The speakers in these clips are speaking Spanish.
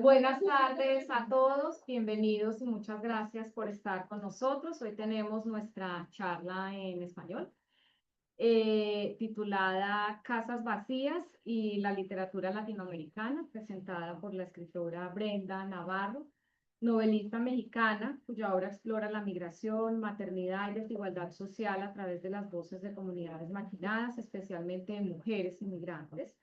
Buenas tardes a todos, bienvenidos y muchas gracias por estar con nosotros. Hoy tenemos nuestra charla en español, titulada Casas Vacías y la literatura latinoamericana, presentada por la escritora Brenda Navarro, novelista mexicana, cuya obra explora la migración, maternidad y desigualdad social a través de las voces de comunidades marginadas, especialmente de mujeres inmigrantes.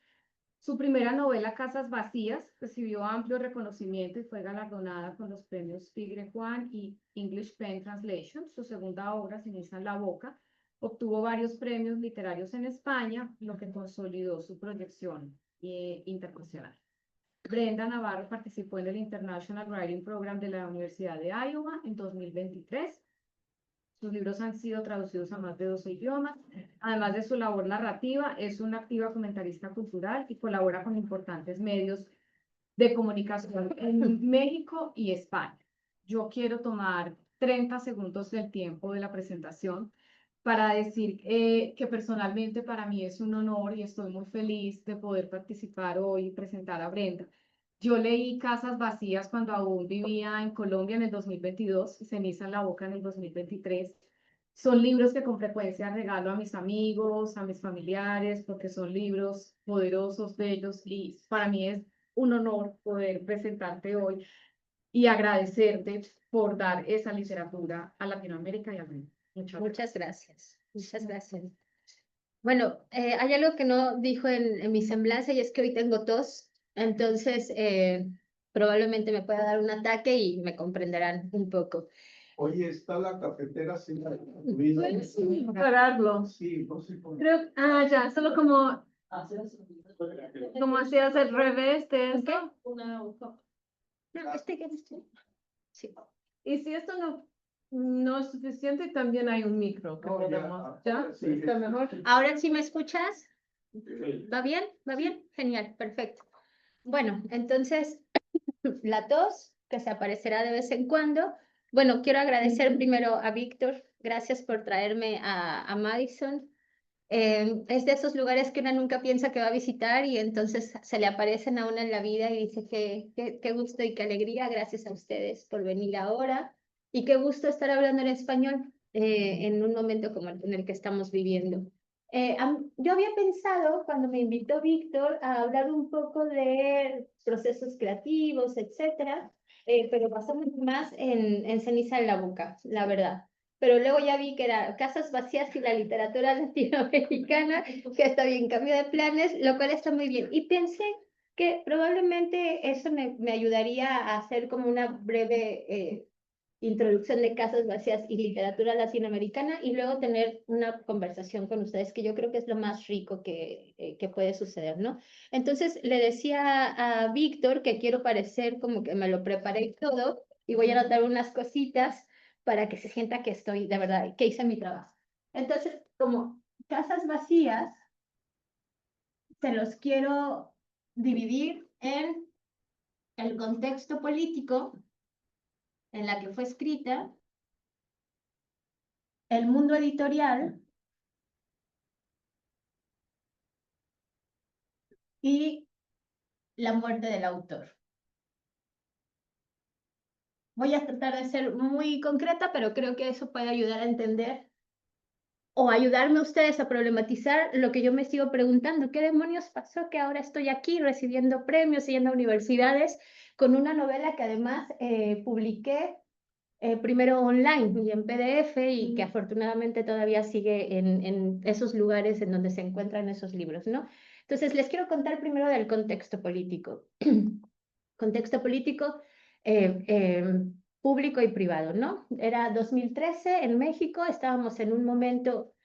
Su primera novela, Casas Vacías, recibió amplio reconocimiento y fue galardonada con los premios Tigre Juan y English Pen Translation. Su segunda obra, Ceniza en la Boca, obtuvo varios premios literarios en España, lo que consolidó su proyección internacional. Brenda Navarro participó en el International Writing Program de la Universidad de Iowa en 2023. Sus libros han sido traducidos a más de 12 idiomas. Además de su labor narrativa, es una activa comentarista cultural y colabora con importantes medios de comunicación en México y España. Yo quiero tomar 30 segundos del tiempo de la presentación para decir que personalmente para mí es un honor y estoy muy feliz de poder participar hoy y presentar a Brenda. Yo leí Casas Vacías cuando aún vivía en Colombia en el 2022 y Ceniza en la Boca en el 2023. Son libros que con frecuencia regalo a mis amigos, a mis familiares, porque son libros poderosos, bellos, y para mí es un honor poder presentarte hoy y agradecerte por dar esa literatura a Latinoamérica y al mundo. Muchas gracias, muchas gracias. Bueno, hay algo que no dijo en mi semblanza y es que hoy tengo tos, entonces probablemente me pueda dar un ataque y me comprenderán un poco. Oye, está la cafetera sin la Puedes pararlo. Sí, no sé cómo. Creo, ya, solo como hacías el revés de esto. No, sí. Y si esto no es suficiente, también hay un micro que podemos. ¿Ya? Sí, ¿Está mejor? ¿Ahora sí me escuchas? Sí. ¿Va bien? ¿Va bien? Genial, perfecto. Bueno, entonces, la tos, que se aparecerá de vez en cuando. Bueno, quiero agradecer primero a Víctor, gracias por traerme a Madison. Es de esos lugares que uno nunca piensa que va a visitar y entonces se le aparecen a uno en la vida y dice qué gusto y qué alegría, gracias a ustedes por venir ahora y qué gusto estar hablando en español en un momento como en el que estamos viviendo. Yo había pensado, cuando me invitó Víctor, a hablar un poco de procesos creativos, etcétera, pero basamos más en Ceniza en la Boca, la verdad. Pero luego ya vi que era Casas Vacías y la literatura latinoamericana, que está bien, cambio de planes, lo cual está muy bien. Y pensé que probablemente eso me ayudaría a hacer como una breve introducción de Casas Vacías y literatura latinoamericana y luego tener una conversación con ustedes, que yo creo que es lo más rico que puede suceder, ¿no? Entonces le decía a Víctor que quiero parecer como que me lo preparé todo y voy a anotar unas cositas para que se sienta que estoy, de verdad, que hice mi trabajo. Entonces, como Casas Vacías, se los quiero dividir en el contexto político en la que fue escrita, el mundo editorial y la muerte del autor. Voy a tratar de ser muy concreta, pero creo que eso puede ayudar a entender o ayudarme a ustedes a problematizar lo que yo me sigo preguntando. ¿Qué demonios pasó que ahora estoy aquí recibiendo premios, yendo a universidades, con una novela que además publiqué primero online y en PDF y que afortunadamente todavía sigue en esos lugares en donde se encuentran esos libros, ¿no? Entonces, les quiero contar primero del contexto político. Contexto político público y privado, ¿no? Era 2013 en México, estábamos en un momento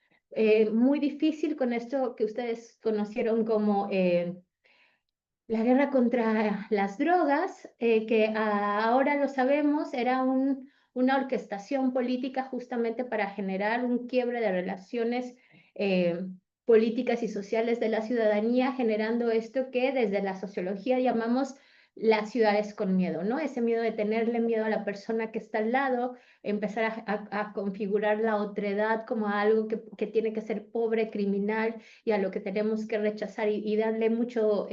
muy difícil con esto que ustedes conocieron como la guerra contra las drogas, que ahora lo sabemos, era una orquestación política justamente para generar un quiebre de relaciones políticas y sociales de la ciudadanía, generando esto que desde la sociología llamamos las ciudades con miedo, ¿no? Ese miedo de tenerle miedo a la persona que está al lado, empezar a configurar la otredad como algo que tiene que ser pobre, criminal, y a lo que tenemos que rechazar y darle mucho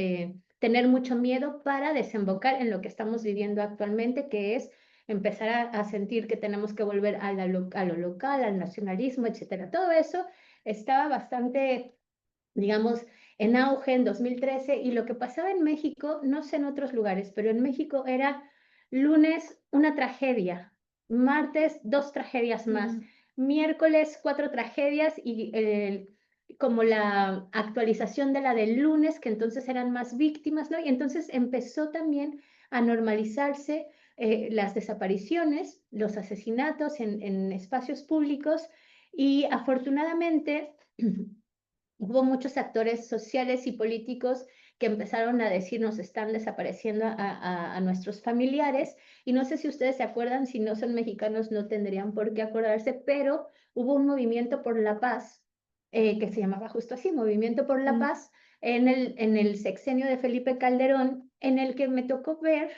tener mucho miedo para desembocar en lo que estamos viviendo actualmente, que es empezar a sentir que tenemos que volver a lo local, al nacionalismo, etcétera. Todo eso estaba bastante, digamos, en auge en 2013, y lo que pasaba en México, no sé en otros lugares, pero en México era lunes una tragedia, martes 2 tragedias más, miércoles 4 tragedias, y como la actualización de la del lunes, que entonces eran más víctimas, ¿no? Y entonces empezó también a normalizarse las desapariciones, los asesinatos en espacios públicos, y afortunadamente hubo muchos actores sociales y políticos que empezaron a decir nos están desapareciendo a nuestros familiares, y no sé si ustedes se acuerdan, si no son mexicanos no tendrían por qué acordarse, pero hubo un movimiento por la paz que se llamaba justo así, Movimiento por la Paz, en el sexenio de Felipe Calderón, en el que me tocó ver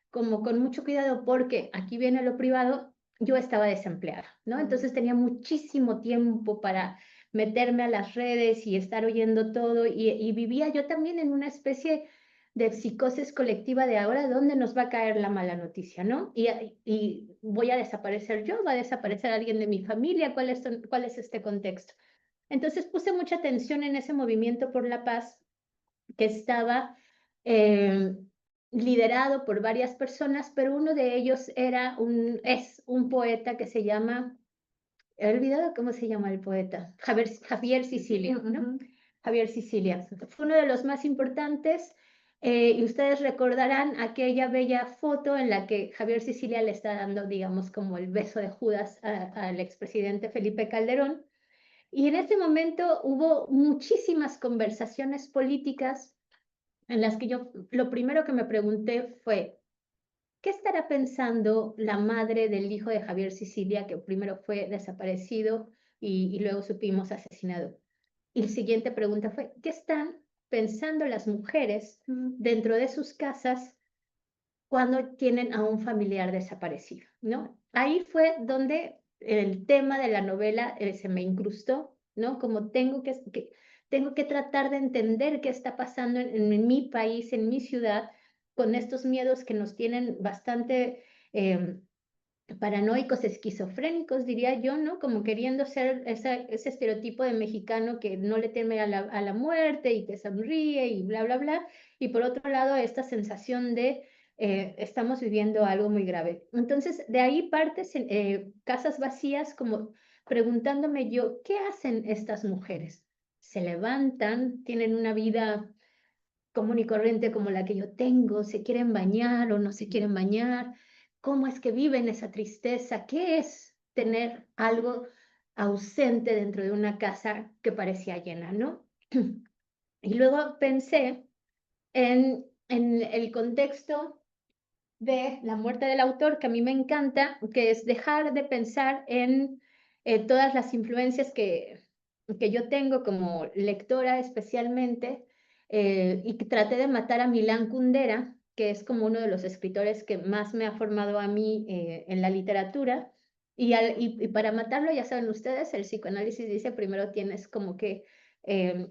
como con mucho cuidado, porque aquí viene lo privado, yo estaba desempleada, ¿no? Entonces tenía muchísimo tiempo para meterme a las redes y estar oyendo todo, y vivía yo también en una especie de psicosis colectiva de ahora, ¿dónde nos va a caer la mala noticia, no? Y voy a desaparecer yo, va a desaparecer alguien de mi familia, ¿cuál es este contexto? Entonces puse mucha atención en ese movimiento por la paz que estaba eh, liderado por varias personas, pero uno de ellos es un poeta que se llama, he olvidado cómo se llama el poeta, Javier Sicilia, ¿no? Javier Sicilia. Fue uno de los más importantes, y ustedes recordarán aquella bella foto en la que Javier Sicilia le está dando, digamos, como el beso de Judas al expresidente Felipe Calderón. Y en ese momento hubo muchísimas conversaciones políticas en las que yo lo primero que me pregunté fue, ¿qué estará pensando la madre del hijo de Javier Sicilia, que primero fue desaparecido y luego supimos asesinado? Y la siguiente pregunta fue, ¿qué están pensando las mujeres dentro de sus casas cuando tienen a un familiar desaparecido, ¿no? Ahí fue donde el tema de la novela se me incrustó, ¿no? Como tengo que tratar de entender qué está pasando en mi país, en mi ciudad, con estos miedos que nos tienen bastante paranoicos, esquizofrénicos, diría yo, ¿no? Como queriendo ser ese estereotipo de mexicano que no le teme a la muerte y que sonríe y bla, bla, bla. Y por otro lado, esta sensación de estamos viviendo algo muy grave. Entonces, de ahí partes Casas Vacías, como preguntándome yo, ¿qué hacen estas mujeres? Se levantan, tienen una vida común y corriente como la que yo tengo, se quieren bañar o no se quieren bañar, cómo es que viven esa tristeza, qué es tener algo ausente dentro de una casa que parecía llena, ¿no? Y luego pensé en el contexto de la muerte del autor, que a mí me encanta, que es dejar de pensar en todas las influencias que yo tengo como lectora especialmente, y que traté de matar a Milán Kundera, que es como uno de los escritores que más me ha formado a mí en la literatura, y para matarlo, ya saben ustedes, el psicoanálisis dice, primero tienes como que eh,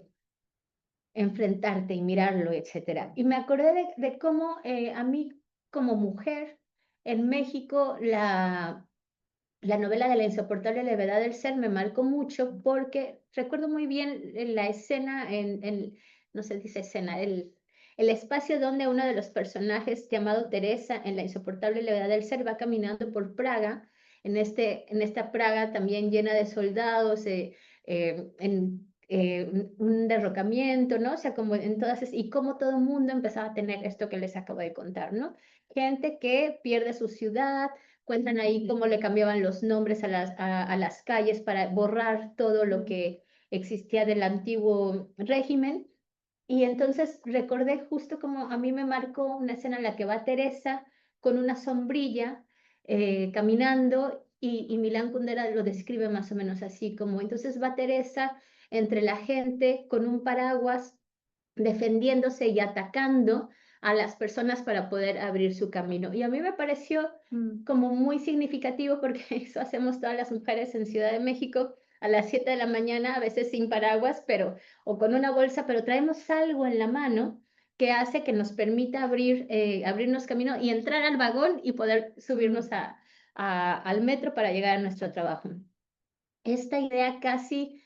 enfrentarte y mirarlo, etcétera. Y me acordé de cómo a mí como mujer en México la novela de La insoportable levedad del ser me marcó mucho, porque recuerdo muy bien la escena, no se dice escena, el espacio donde uno de los personajes llamado Teresa en La insoportable levedad del ser va caminando por Praga, en esta Praga también llena de soldados, un derrocamiento, ¿no? O sea, como en y cómo todo el mundo empezaba a tener esto que les acabo de contar, ¿no? Gente que pierde su ciudad, cuentan ahí cómo le cambiaban los nombres a las calles para borrar todo lo que existía del antiguo régimen. Y entonces recordé justo como a mí me marcó una escena en la que va Teresa con una sombrilla caminando, y Milán Kundera lo describe más o menos así, como entonces va Teresa entre la gente con un paraguas defendiéndose y atacando a las personas para poder abrir su camino. Y a mí me pareció como muy significativo, porque eso hacemos todas las mujeres en Ciudad de México a las 7 de la mañana, a veces sin paraguas, pero, o con una bolsa, pero traemos algo en la mano que hace que nos permita abrirnos camino y entrar al vagón y poder subirnos al metro para llegar a nuestro trabajo. Esta idea casi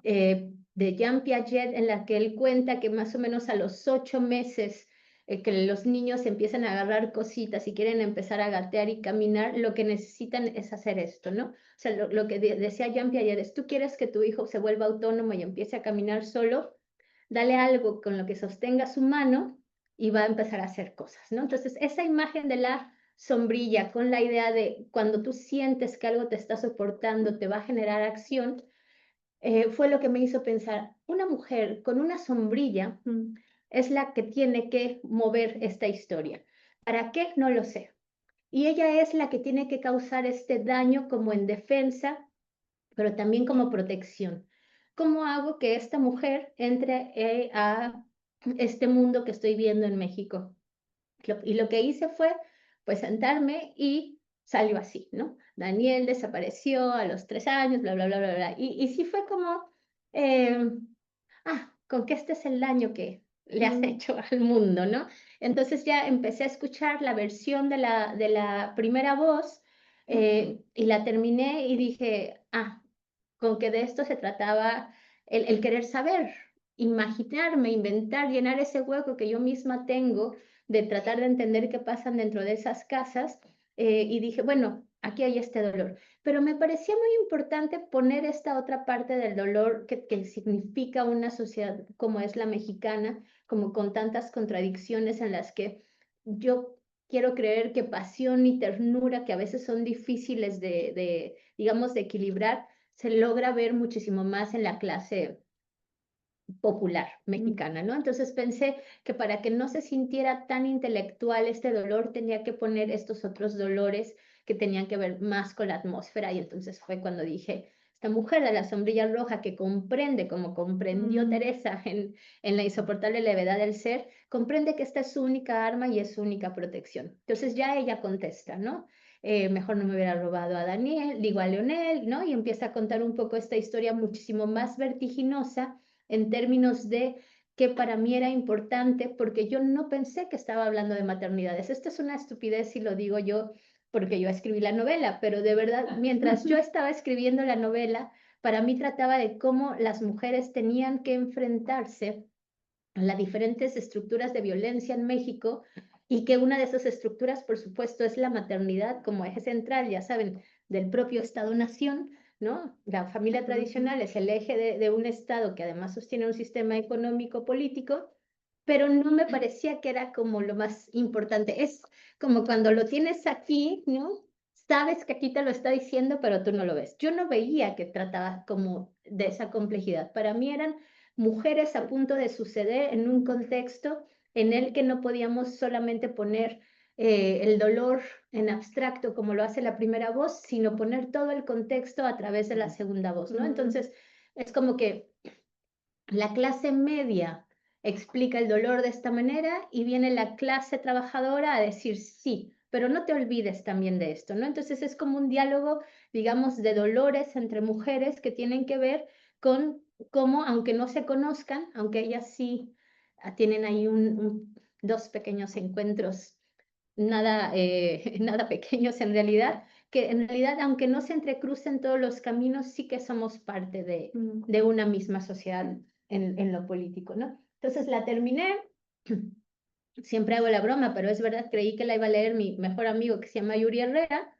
de Jean Piaget, en la que él cuenta que más o menos a los 8 meses que los niños empiezan a agarrar cositas y quieren empezar a gatear y caminar, lo que necesitan es hacer esto, ¿no? O sea, lo que decía Jean Piaget es, tú quieres que tu hijo se vuelva autónomo y empiece a caminar solo, dale algo con lo que sostenga su mano y va a empezar a hacer cosas, ¿no? Entonces, esa imagen de la sombrilla con la idea de cuando tú sientes que algo te está soportando, te va a generar acción, fue lo que me hizo pensar, una mujer con una sombrilla es la que tiene que mover esta historia. ¿Para qué? No lo sé. Y ella es la que tiene que causar este daño como en defensa, pero también como protección. ¿Cómo hago que esta mujer entre a este mundo que estoy viendo en México? Y lo que hice fue, pues, sentarme y salió así, ¿no? Daniel desapareció a los 3 años, bla, bla, bla, bla, bla. Y sí fue como, eh, con que este es el daño que le has hecho al mundo, ¿no? Entonces ya empecé a escuchar la versión de la primera voz y la terminé y dije, con que de esto se trataba el querer saber, imaginarme, inventar, llenar ese hueco que yo misma tengo de tratar de entender qué pasan dentro de esas casas. Y dije, bueno, aquí hay este dolor. Pero me parecía muy importante poner esta otra parte del dolor que significa una sociedad como es la mexicana, como con tantas contradicciones en las que yo quiero creer que pasión y ternura, que a veces son difíciles digamos, de equilibrar, se logra ver muchísimo más en la clase popular mexicana, ¿no? Entonces pensé que para que no se sintiera tan intelectual este dolor, tenía que poner estos otros dolores que tenían que ver más con la atmósfera, y entonces fue cuando dije, esta mujer de la sombrilla roja que comprende, como comprendió Teresa en La insoportable levedad del ser, comprende que esta es su única arma y es su única protección. Entonces ya ella contesta, ¿no? Mejor no me hubiera robado a Daniel, digo a Leonel, ¿no? Y empieza a contar un poco esta historia muchísimo más vertiginosa en términos de que para mí era importante, porque yo no pensé que estaba hablando de maternidades. Esto es una estupidez si lo digo yo, porque yo escribí la novela, pero de verdad, mientras yo estaba escribiendo la novela, para mí trataba de cómo las mujeres tenían que enfrentarse a las diferentes estructuras de violencia en México, y que una de esas estructuras, por supuesto, es la maternidad como eje central, ya saben, del propio Estado-nación, ¿no? La familia tradicional es el eje de un Estado que además sostiene un sistema económico político, pero no me parecía que era como lo más importante. Es como cuando lo tienes aquí, ¿no? Sabes que aquí te lo está diciendo, pero tú no lo ves. Yo no veía que trataba como de esa complejidad. Para mí eran mujeres a punto de suceder en un contexto en el que no podíamos solamente poner el dolor en abstracto como lo hace la primera voz, sino poner todo el contexto a través de la segunda voz, ¿no? Entonces, es como que la clase media explica el dolor de esta manera y viene la clase trabajadora a decir sí, pero no te olvides también de esto, ¿no? Entonces es como un diálogo, digamos, de dolores entre mujeres que tienen que ver con cómo, aunque no se conozcan, aunque ellas sí tienen ahí dos pequeños encuentros, nada, nada pequeños en realidad, que en realidad, aunque no se entrecrucen todos los caminos, sí que somos parte de una misma sociedad en lo político, ¿no? Entonces la terminé, siempre hago la broma, pero es verdad, creí que la iba a leer mi mejor amigo que se llama Yuri Herrera,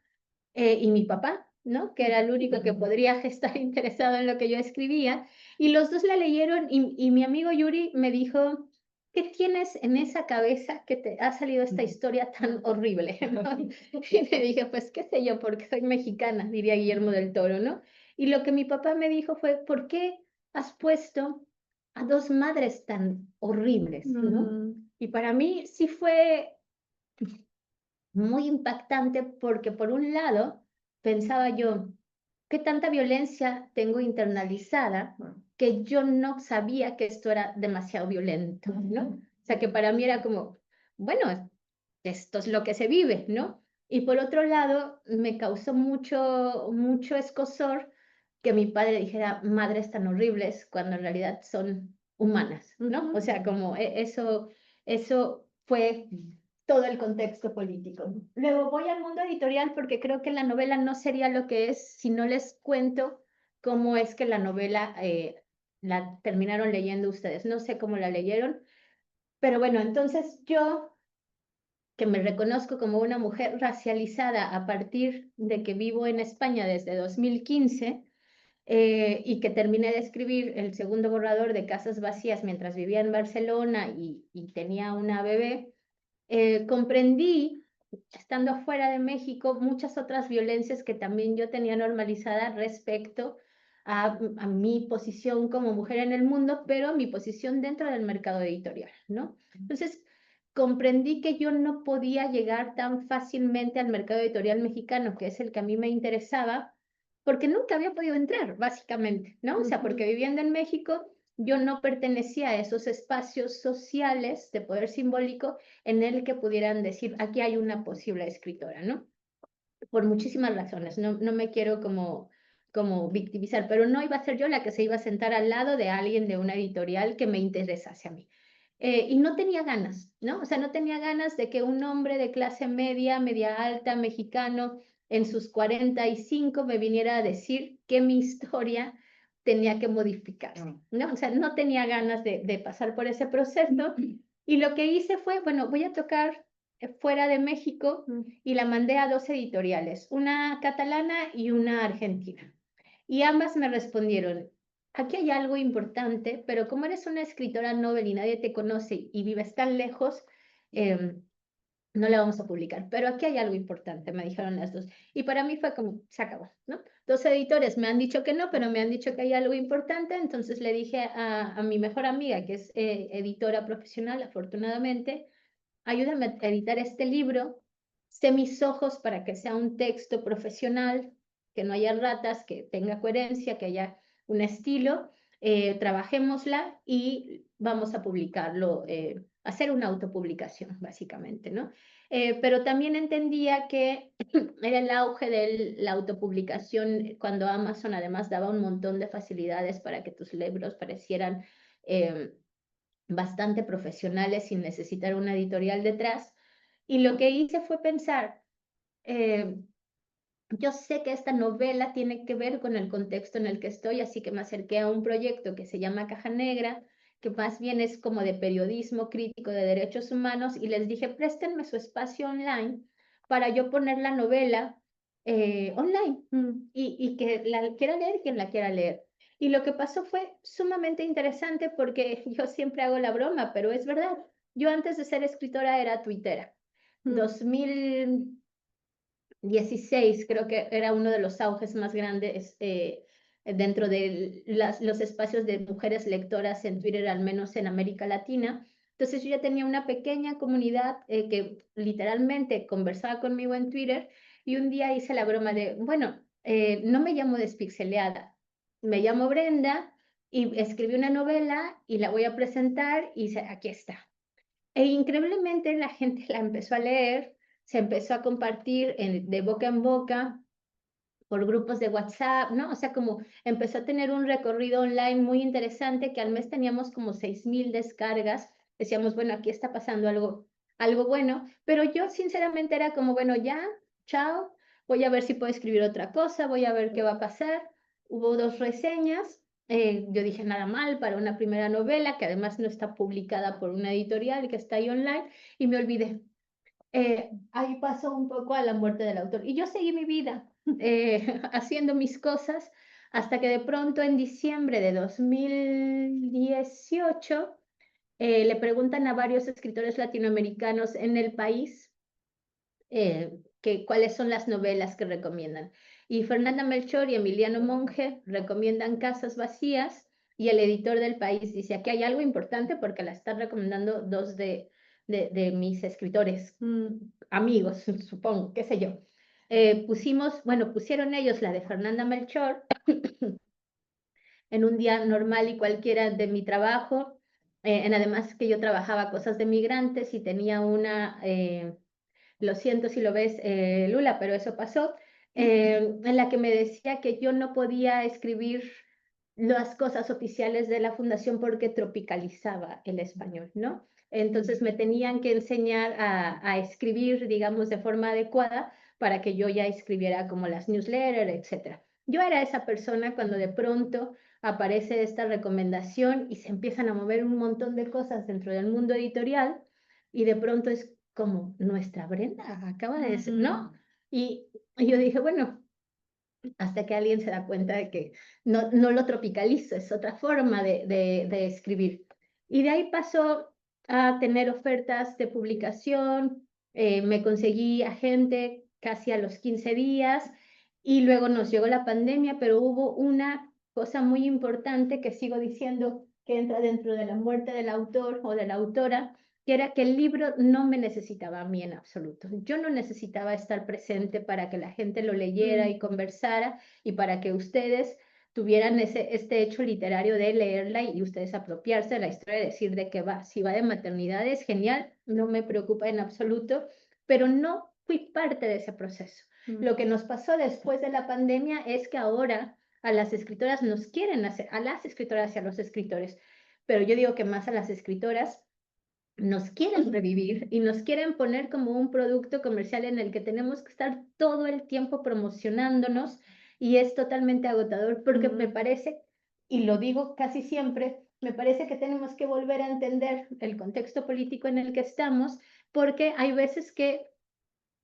y mi papá, ¿no? Que era el único que podría estar interesado en lo que yo escribía, y los dos la leyeron, y mi amigo Yuri me dijo, ¿qué tienes en esa cabeza que te ha salido esta historia tan horrible, ¿no? Y le dije, pues qué sé yo, porque soy mexicana, diría Guillermo del Toro, ¿no? Y lo que mi papá me dijo fue, ¿por qué has puesto a dos madres tan horribles, ¿no? Y para mí sí fue muy impactante, porque por un lado pensaba yo, ¿qué tanta violencia tengo internalizada que yo no sabía que esto era demasiado violento, ¿no? O sea, que para mí era como, bueno, esto es lo que se vive, ¿no? Y por otro lado, me causó mucho escozor que mi padre dijera madres tan horribles cuando en realidad son humanas, ¿no? O sea, como eso Eso fue todo el contexto político. Luego voy al mundo editorial porque creo que la novela no sería lo que es si no les cuento cómo es que la novela la terminaron leyendo ustedes. No sé cómo la leyeron, pero bueno, entonces yo, que me reconozco como una mujer racializada a partir de que vivo en España desde 2015, y que terminé de escribir el segundo borrador de Casas Vacías mientras vivía en Barcelona y tenía una bebé, comprendí, estando fuera de México, muchas otras violencias que también yo tenía normalizadas respecto a mi posición como mujer en el mundo, pero mi posición dentro del mercado editorial, ¿no? Entonces, comprendí que yo no podía llegar tan fácilmente al mercado editorial mexicano, que es el que a mí me interesaba, porque nunca había podido entrar, básicamente, ¿no? O sea, porque viviendo en México, yo no pertenecía a esos espacios sociales de poder simbólico en el que pudieran decir, aquí hay una posible escritora, ¿no? Por muchísimas razones, no me quiero como victimizar, pero no iba a ser yo la que se iba a sentar al lado de alguien de una editorial que me interesase a mí. Y no tenía ganas, ¿no? O sea, no tenía ganas de que un hombre de clase media, media alta, mexicano, en sus 45 me viniera a decir que mi historia tenía que modificarse, ¿no? O sea, no tenía ganas de pasar por ese proceso. Y lo que hice fue, bueno, voy a tocar fuera de México y la mandé a 2 editoriales, una catalana y una argentina. Y ambas me respondieron, aquí hay algo importante, pero como eres una escritora novel y nadie te conoce y vives tan lejos, no la vamos a publicar. Pero aquí hay algo importante, me dijeron las 2. Y para mí fue como, se acabó, ¿no? 2 editores me han dicho que no, pero me han dicho que hay algo importante, entonces le dije a mi mejor amiga, que es editora profesional, afortunadamente, ayúdame a editar este libro, sé mis ojos para que sea un texto profesional, que no haya ratas, que tenga coherencia, que haya un estilo, trabajémosla y vamos a publicarlo, hacer una autopublicación, básicamente, ¿no? Pero también entendía que era el auge de la autopublicación cuando Amazon además daba un montón de facilidades para que tus libros parecieran bastante profesionales sin necesitar una editorial detrás. Y lo que hice fue pensar, yo sé que esta novela tiene que ver con el contexto en el que estoy, así que me acerqué a un proyecto que se llama Caja Negra, que más bien es como de periodismo crítico de derechos humanos, y les dije, préstenme su espacio online para yo poner la novela online y que la quiera leer quien la quiera leer. Y lo que pasó fue sumamente interesante porque yo siempre hago la broma, pero es verdad. Yo antes de ser escritora era tuitera. 2016 creo que era uno de los auges más grandes dentro de los espacios de mujeres lectoras en Twitter, al menos en América Latina. Entonces yo ya tenía una pequeña comunidad que literalmente conversaba conmigo en Twitter y un día hice la broma de, bueno, no me llamo Despixeleada, me llamo Brenda y escribí una novela y la voy a presentar y aquí está. E increíblemente la gente la empezó a leer, se empezó a compartir de boca en boca por grupos de WhatsApp, ¿no? O sea, como empezó a tener un recorrido online muy interesante que al mes teníamos como 6,000 descargas. Decíamos, bueno, aquí está pasando algo bueno, pero yo sinceramente era como, bueno, ya, chao, voy a ver si puedo escribir otra cosa, voy a ver qué va a pasar. Hubo 2 reseñas, yo dije nada mal para una primera novela que además no está publicada por una editorial que está ahí online y me olvidé. Ahí pasó un poco a la muerte del autor y yo seguí mi vida haciendo mis cosas hasta que de pronto en diciembre de 2018 le preguntan a varios escritores latinoamericanos en el país cuáles son las novelas que recomiendan. Y Fernanda Melchor y Emiliano Monge recomiendan Casas Vacías y el editor del país dice, aquí hay algo importante porque la están recomendando 2 de mis escritores, amigos, supongo, qué sé yo. Pusieron ellos la de Fernanda Melchor en un día normal y cualquiera de mi trabajo, además que yo trabajaba cosas de migrantes y tenía lo siento si lo ves, Lula, pero eso pasó, en la que me decía que yo no podía escribir las cosas oficiales de la fundación porque tropicalizaba el español, ¿no? Entonces me tenían que enseñar a escribir, digamos, de forma adecuada para que yo ya escribiera como las newsletters, etc. Yo era esa persona cuando de pronto aparece esta recomendación y se empiezan a mover un montón de cosas dentro del mundo editorial y de pronto es como nuestra Brenda acaba de decir, ¿no? Y yo dije, bueno, hasta que alguien se da cuenta de que no lo tropicalizo, es otra forma de escribir. Y de ahí pasó a tener ofertas de publicación, me conseguí a gente casi a los 15 días y luego nos llegó la pandemia, pero hubo una cosa muy importante que sigo diciendo que entra dentro de la muerte del autor o de la autora, que era que el libro no me necesitaba a mí en absoluto. Yo no necesitaba estar presente para que la gente lo leyera y conversara y para que ustedes tuvieran este hecho literario de leerla y ustedes apropiarse de la historia y decir de qué va. Si va de maternidad es genial, no me preocupa en absoluto, pero no fui parte de ese proceso. Lo que nos pasó después de la pandemia es que ahora a las escritoras nos quieren hacer, a las escritoras y a los escritores, pero yo digo que más a las escritoras, nos quieren revivir y nos quieren poner como un producto comercial en el que tenemos que estar todo el tiempo promocionándonos y es totalmente agotador porque me parece, y lo digo casi siempre, me parece que tenemos que volver a entender el contexto político en el que estamos porque hay veces que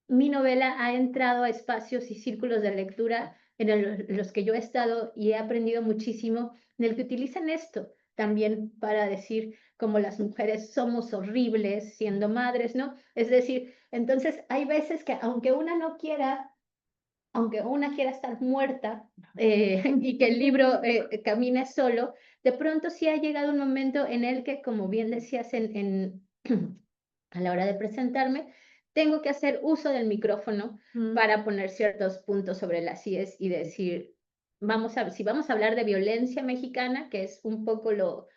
mi novela ha entrado a espacios y círculos de lectura en los que yo he estado y he aprendido muchísimo, en el que utilizan esto también para decir como las mujeres somos horribles siendo madres, ¿no? Es decir, entonces hay veces que aunque una no quiera, aunque una quiera estar muerta y que el libro camine solo, de pronto sí ha llegado un momento en el que, como bien decías a la hora de presentarme, tengo que hacer uso del micrófono para poner ciertos puntos sobre las IES y decir, si vamos a hablar de violencia mexicana, que es un poco lo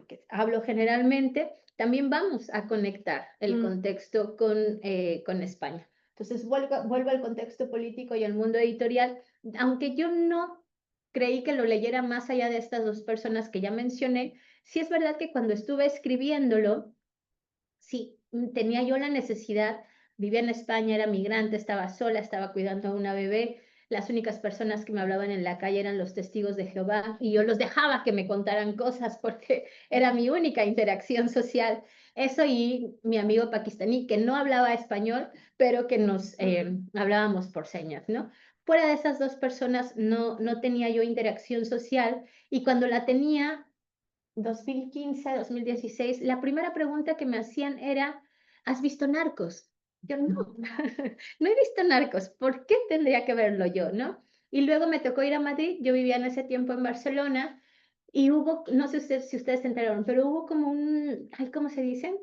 que hablo generalmente, también vamos a conectar el contexto con España. Entonces vuelvo al contexto político y al mundo editorial, aunque yo no creí que lo leyera más allá de estas dos personas que ya mencioné, sí es verdad que cuando estuve escribiéndolo, sí, tenía yo la necesidad, vivía en España, era migrante, estaba sola, estaba cuidando a una bebé, las únicas personas que me hablaban en la calle eran los testigos de Jehová y yo los dejaba que me contaran cosas porque era mi única interacción social. Eso y mi amigo pakistaní que no hablaba español, pero que nos hablábamos por señas, ¿no? Fuera de esas dos personas no tenía yo interacción social y cuando la tenía 2015, 2016, la primera pregunta que me hacían era, ¿has visto Narcos? Yo no, no he visto Narcos, ¿por qué tendría que verlo yo, no? Y luego me tocó ir a Madrid, yo vivía en ese tiempo en Barcelona, y hubo, no sé si ustedes se enteraron, pero hubo como ay, ¿cómo se dice?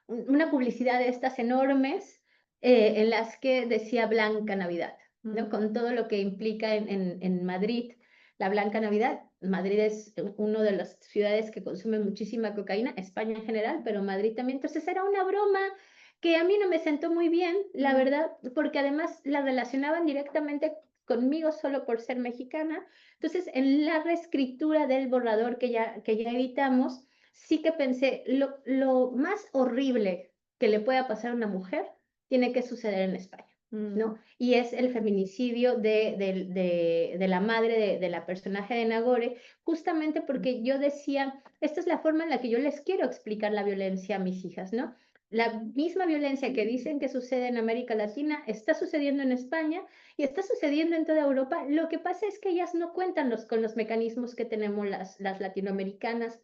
Una publicidad de estas enormes en las que decía Blanca Navidad, ¿no? Con todo lo que implica en Madrid la Blanca Navidad. Madrid es una de las ciudades que consume muchísima cocaína, España en general, pero Madrid también. Entonces era una broma que a mí no me sentó muy bien, la verdad, porque además la relacionaban directamente conmigo solo por ser mexicana. Entonces, en la reescritura del borrador que ya editamos, sí que pensé, lo más horrible que le pueda pasar a una mujer tiene que suceder en España, ¿no? Y es el feminicidio de la madre de la personaje de Nagore, justamente porque yo decía, esta es la forma en la que yo les quiero explicar la violencia a mis hijas, ¿no? La misma violencia que dicen que sucede en América Latina está sucediendo en España y está sucediendo en toda Europa. Lo que pasa es que ellas no cuentan con los mecanismos que tenemos las latinoamericanas,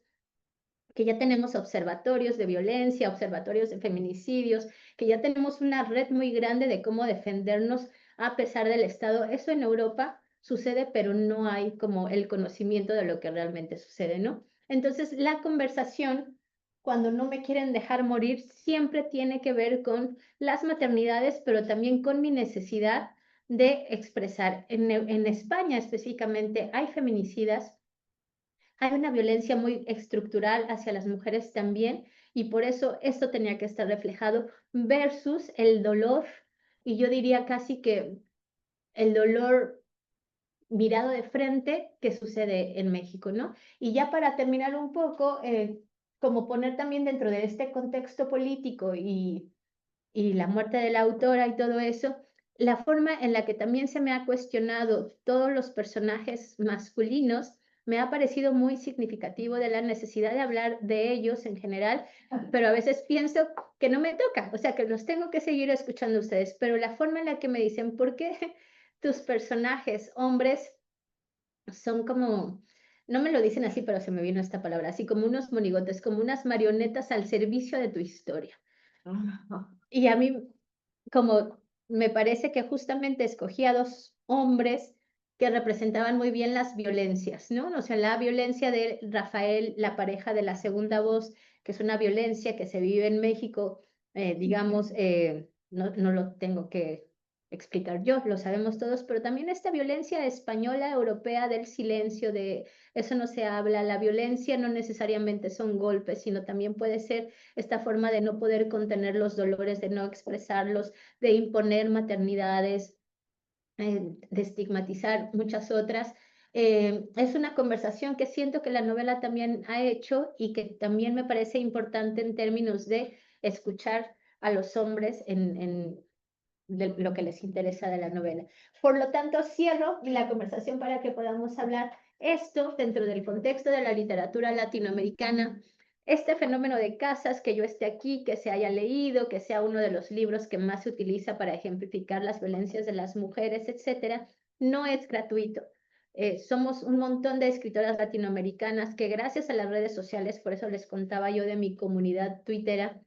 que ya tenemos observatorios de violencia, observatorios de feminicidios, que ya tenemos una red muy grande de cómo defendernos a pesar del Estado. Eso en Europa sucede, pero no hay como el conocimiento de lo que realmente sucede, ¿no? Entonces, la conversación, cuando no me quieren dejar morir, siempre tiene que ver con las maternidades, pero también con mi necesidad de expresar. En España específicamente hay feminicidas, hay una violencia muy estructural hacia las mujeres también y por eso esto tenía que estar reflejado versus el dolor y yo diría casi que el dolor mirado de frente qué sucede en México, ¿no? Y ya para terminar un poco, como poner también dentro de este contexto político y la muerte de la autora y todo eso, la forma en la que también se me ha cuestionado todos los personajes masculinos me ha parecido muy significativo de la necesidad de hablar de ellos en general, pero a veces pienso que no me toca, o sea, que los tengo que seguir escuchando a ustedes, pero la forma en la que me dicen, ¿por qué tus personajes hombres son como, no me lo dicen así, pero se me vino esta palabra, así como unos monigotes, como unas marionetas al servicio de tu historia? Y a mí, como me parece que justamente escogí a dos hombres que representaban muy bien las violencias, ¿no? O sea, la violencia de Rafael, la pareja de la segunda voz, que es una violencia que se vive en México, digamos, no lo tengo que explicar yo, lo sabemos todos, pero también esta violencia española, europea del silencio, de eso no se habla, la violencia no necesariamente son golpes, sino también puede ser esta forma de no poder contener los dolores, de no expresarlos, de imponer maternidades, de estigmatizar muchas otras. Es una conversación que siento que la novela también ha hecho y que también me parece importante en términos de escuchar a los hombres de lo que les interesa de la novela. Por lo tanto, cierro la conversación para que podamos hablar esto dentro del contexto de la literatura latinoamericana, este fenómeno de casas, que yo esté aquí, que se haya leído, que sea uno de los libros que más se utiliza para ejemplificar las violencias de las mujeres, etcétera, no es gratuito. Somos un montón de escritoras latinoamericanas que gracias a las redes sociales, por eso les contaba yo de mi comunidad tuitera,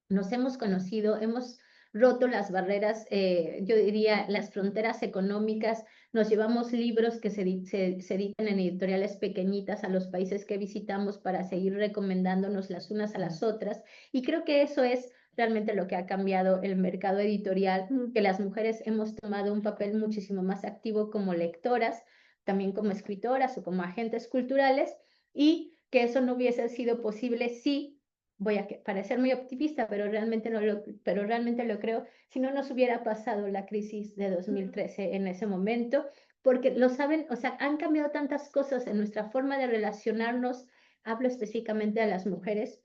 nos hemos conocido, hemos roto las barreras, yo diría las fronteras económicas, nos llevamos libros que se editan en editoriales pequeñitas a los países que visitamos para seguir recomendándonos las unas a las otras, y creo que eso es realmente lo que ha cambiado el mercado editorial, que las mujeres hemos tomado un papel muchísimo más activo como lectoras, también como escritoras o como agentes culturales, y que eso no hubiese sido posible si, voy a parecer muy optimista, pero realmente lo creo, si no nos hubiera pasado la crisis de 2013 en ese momento, porque lo saben, o sea, han cambiado tantas cosas en nuestra forma de relacionarnos, hablo específicamente a las mujeres,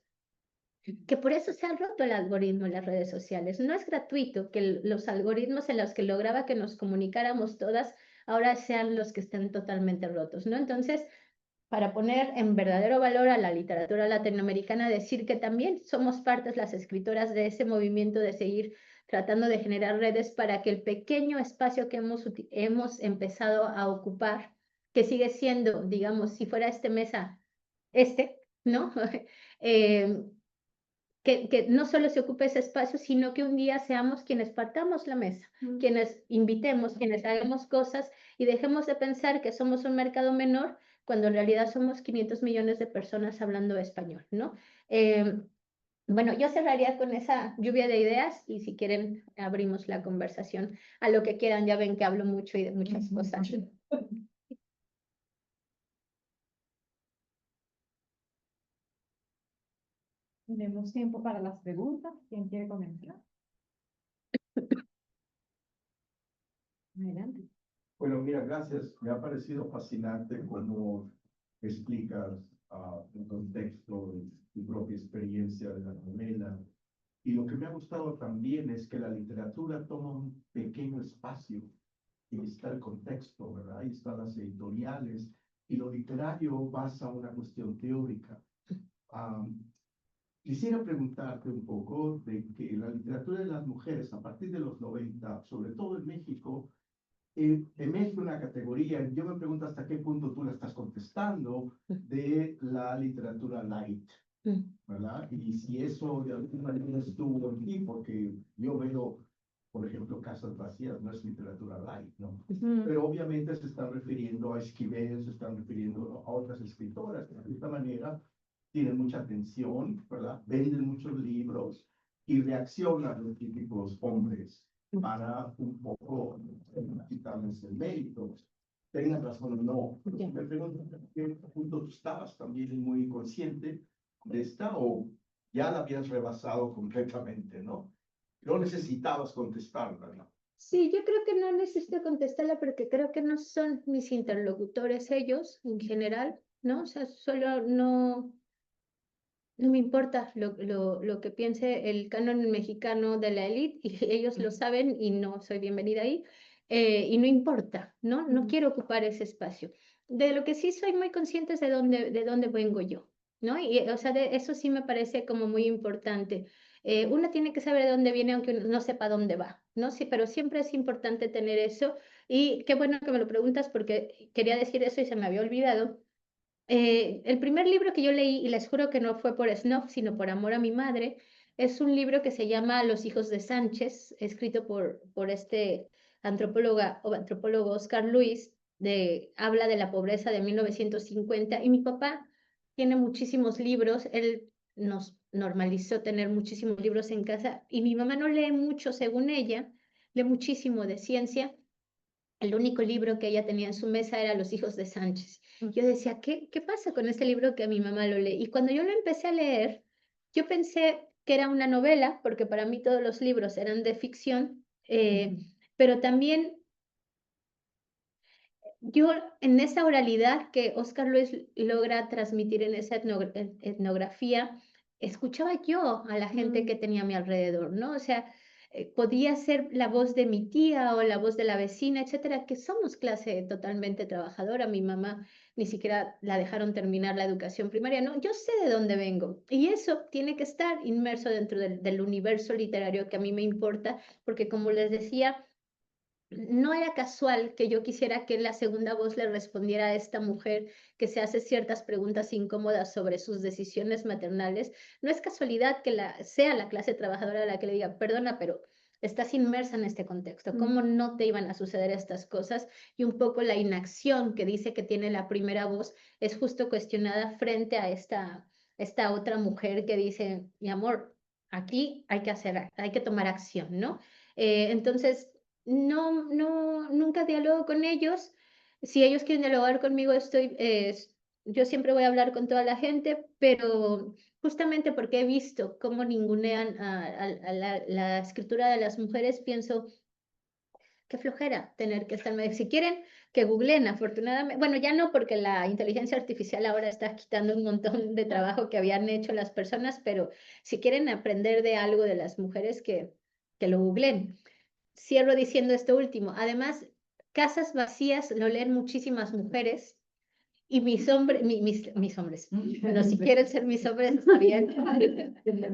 que por eso se ha roto el algoritmo en las redes sociales. No es gratuito que los algoritmos en los que lograba que nos comunicáramos todas ahora sean los que estén totalmente rotos, ¿no? Entonces, para poner en verdadero valor a la literatura latinoamericana, decir que también somos partes las escritoras de ese movimiento de seguir tratando de generar redes para que el pequeño espacio que hemos empezado a ocupar, que sigue siendo, digamos, si fuera mesa, ¿no? eh, que no solo se ocupe ese espacio, sino que un día seamos quienes partamos la mesa, quienes invitemos, quienes hagamos cosas y dejemos de pensar que somos un mercado menor cuando en realidad somos 500 millones de personas hablando español, ¿no? Bueno, yo cerraría con esa lluvia de ideas y si quieren abrimos la conversación a lo que quieran, ya ven que hablo mucho y de muchas cosas. Tenemos tiempo para las preguntas. ¿Quién quiere comenzar? Adelante. Bueno, mira, gracias. Me ha parecido fascinante cómo explicas el contexto de tu propia experiencia de la novela. Y lo que me ha gustado también es que la literatura toma un pequeño espacio y está el contexto, ¿verdad? Ahí están las editoriales y lo literario pasa a una cuestión teórica. Quisiera preguntarte un poco de que la literatura de las mujeres a partir de los 90, sobre todo en México, emerge una categoría, yo me pregunto hasta qué punto tú la estás contestando, de la literatura light, ¿verdad? Y si eso de alguna manera estuvo en ti, porque yo veo, por ejemplo, Casas Vacías, no es literatura light, ¿no? Pero obviamente se están refiriendo a Esquivel, se están refiriendo a otras escritoras que de esta manera tienen mucha atención, ¿verdad? Venden muchos libros y reaccionan los típicos hombres para un poco quitarles el mérito. Tengan razón o no. Entonces, me pregunto, ¿en qué punto tú estabas también muy consciente de esta o ya la habías rebasado completamente, ¿no? No necesitabas contestarla, ¿no? Sí, yo creo que no necesito contestarla porque creo que no son mis interlocutores ellos en general, ¿no? O sea, solo no me importa lo que piense el canon mexicano de la élite y ellos lo saben y no soy bienvenida ahí y no importa, ¿no? No quiero ocupar ese espacio. De lo que sí soy muy consciente es de dónde vengo yo, ¿no? Y, o sea, de eso sí me parece como muy importante. Uno tiene que saber de dónde viene aunque uno no sepa dónde va, ¿no? Sí, pero siempre es importante tener eso y qué bueno que me lo preguntas porque quería decir eso y se me había olvidado. El primer libro que yo leí, y les juro que no fue por snob, sino por amor a mi madre, es un libro que se llama Los hijos de Sánchez, escrito por este antropólogo Oscar Luis, habla de la pobreza de 1950, y mi papá tiene muchísimos libros, él nos normalizó tener muchísimos libros en casa, y mi mamá no lee mucho, según ella, lee muchísimo de ciencia. El único libro que ella tenía en su mesa era Los hijos de Sánchez. Yo decía, ¿qué pasa con este libro que mi mamá lo lee? Y cuando yo lo empecé a leer, yo pensé que era una novela, porque para mí todos los libros eran de ficción, pero también yo en esa oralidad que Oscar Luis logra transmitir en esa etnografía, escuchaba yo a la gente que tenía a mi alrededor, ¿no? O sea, podía ser la voz de mi tía o la voz de la vecina, etcétera, que somos clase totalmente trabajadora. Mi mamá ni siquiera la dejaron terminar la educación primaria, ¿no? Yo sé de dónde vengo y eso tiene que estar inmerso dentro del universo literario que a mí me importa, porque como les decía, no era casual que yo quisiera que la segunda voz le respondiera a esta mujer que se hace ciertas preguntas incómodas sobre sus decisiones maternales. No es casualidad que sea la clase trabajadora la que le diga, perdona, pero estás inmersa en este contexto. ¿Cómo no te iban a suceder estas cosas? Y un poco la inacción que dice que tiene la primera voz es justo cuestionada frente a esta otra mujer que dice, mi amor, aquí hay que tomar acción, ¿no? Entonces, nunca dialogo con ellos. Si ellos quieren dialogar conmigo, yo siempre voy a hablar con toda la gente, pero justamente porque he visto cómo ningunean a la escritura de las mujeres, pienso, qué flojera tener que estarme. Si quieren que googleen, afortunadamente, bueno, ya no porque la inteligencia artificial ahora está quitando un montón de trabajo que habían hecho las personas, pero si quieren aprender de algo de las mujeres, que lo googleen. Cierro diciendo esto último. Además, Casas Vacías lo leen muchísimas mujeres y mis hombres, bueno, si quieren ser mis hombres, está bien,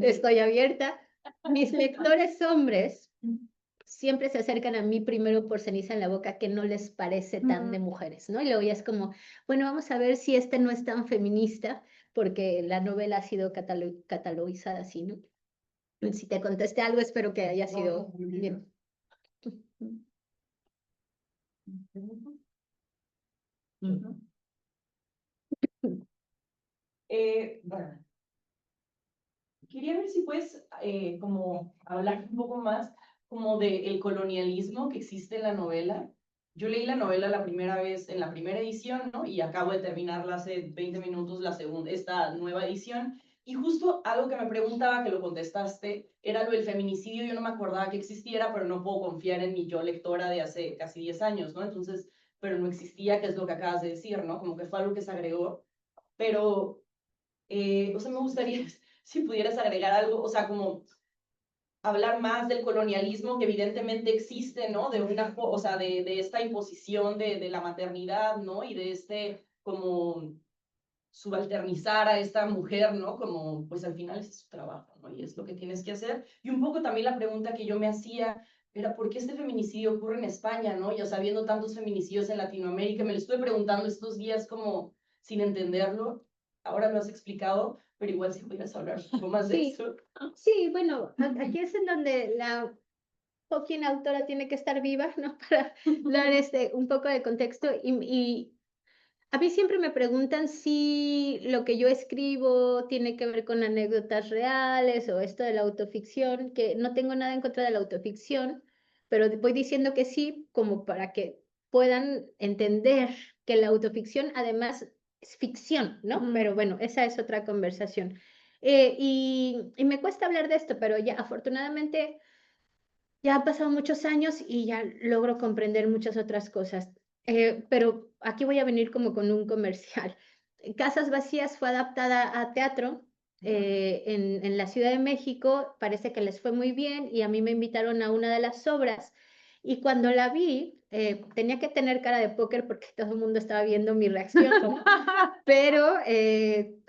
estoy abierta. Mis lectores hombres siempre se acercan a mí primero por Ceniza en la boca, que no les parece tan de mujeres, ¿no? Y luego ya es como, bueno, vamos a ver si este no es tan feminista, porque la novela ha sido catalogizada así, ¿no? Si te contesté algo, espero que haya sido bien. Bueno, quería ver si puedes como hablar un poco más como del colonialismo que existe en la novela. Yo leí la novela la primera vez en la primera edición, ¿no? Y acabo de terminarla hace 20 minutos la segunda, esta nueva edición. Y justo algo que me preguntaba, que lo contestaste, era lo del feminicidio. Yo no me acordaba que existiera, pero no puedo confiar en mi yo lectora de hace casi 10 años, ¿no? Entonces, pero no existía, que es lo que acabas de decir, ¿no? Como que fue algo que se agregó. Pero, o sea, me gustaría si pudieras agregar algo, o sea, como hablar más del colonialismo que evidentemente existe, ¿no? De una, o sea, de esta imposición de la maternidad, ¿no? Y de este como subalternizar a esta mujer, ¿no? Como, pues al final es su trabajo, ¿no? Y es lo que tienes que hacer. Y un poco también la pregunta que yo me hacía era, ¿por qué este feminicidio ocurre en España, ¿no? Ya sabiendo tantos feminicidios en Latinoamérica, me lo estuve preguntando estos días como sin entenderlo. Ahora lo has explicado, pero igual si pudieras hablar un poco más de Sí, eso. sí, bueno, aquí es en donde la fucking autora tiene que estar viva, ¿no? Para dar un poco de contexto y a mí siempre me preguntan si lo que yo escribo tiene que ver con anécdotas reales o esto de la autoficción, que no tengo nada en contra de la autoficción, pero voy diciendo que sí, como para que puedan entender que la autoficción además es ficción, ¿no? Pero bueno, esa es otra conversación. Y me cuesta hablar de esto, pero ya afortunadamente ya han pasado muchos años y ya logro comprender muchas otras cosas. Pero aquí voy a venir como con un comercial. Casas Vacías fue adaptada a teatro en la Ciudad de México, parece que les fue muy bien y a mí me invitaron a una de las obras. Y cuando la vi, tenía que tener cara de póker porque todo el mundo estaba viendo mi reacción, ¿no? Pero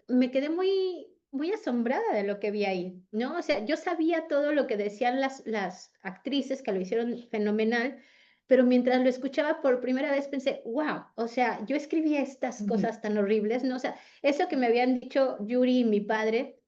me quedé muy asombrada de lo que vi ahí, ¿no? O sea, yo sabía todo lo que decían las actrices que lo hicieron fenomenal, pero mientras lo escuchaba por primera vez pensé, wow, o sea, yo escribí estas cosas tan horribles, ¿no? O sea, eso que me habían dicho Yuri y mi padre,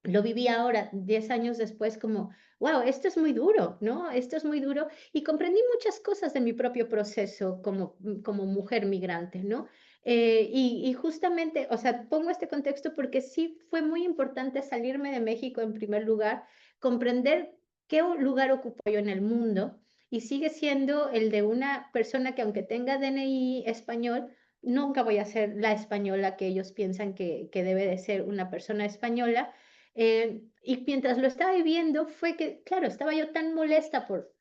lo viví ahora, 10 años después, como, wow, esto es muy duro, ¿no? Esto es muy duro. Y comprendí muchas cosas de mi propio proceso como mujer migrante, ¿no? Y justamente, o sea, pongo este contexto porque sí fue muy importante salirme de México en primer lugar, comprender qué lugar ocupo yo en el mundo y sigue siendo el de una persona que aunque tenga DNI español, nunca voy a ser la española que ellos piensan que debe de ser una persona española. Y mientras lo estaba viviendo fue que, claro, estaba yo tan molesta por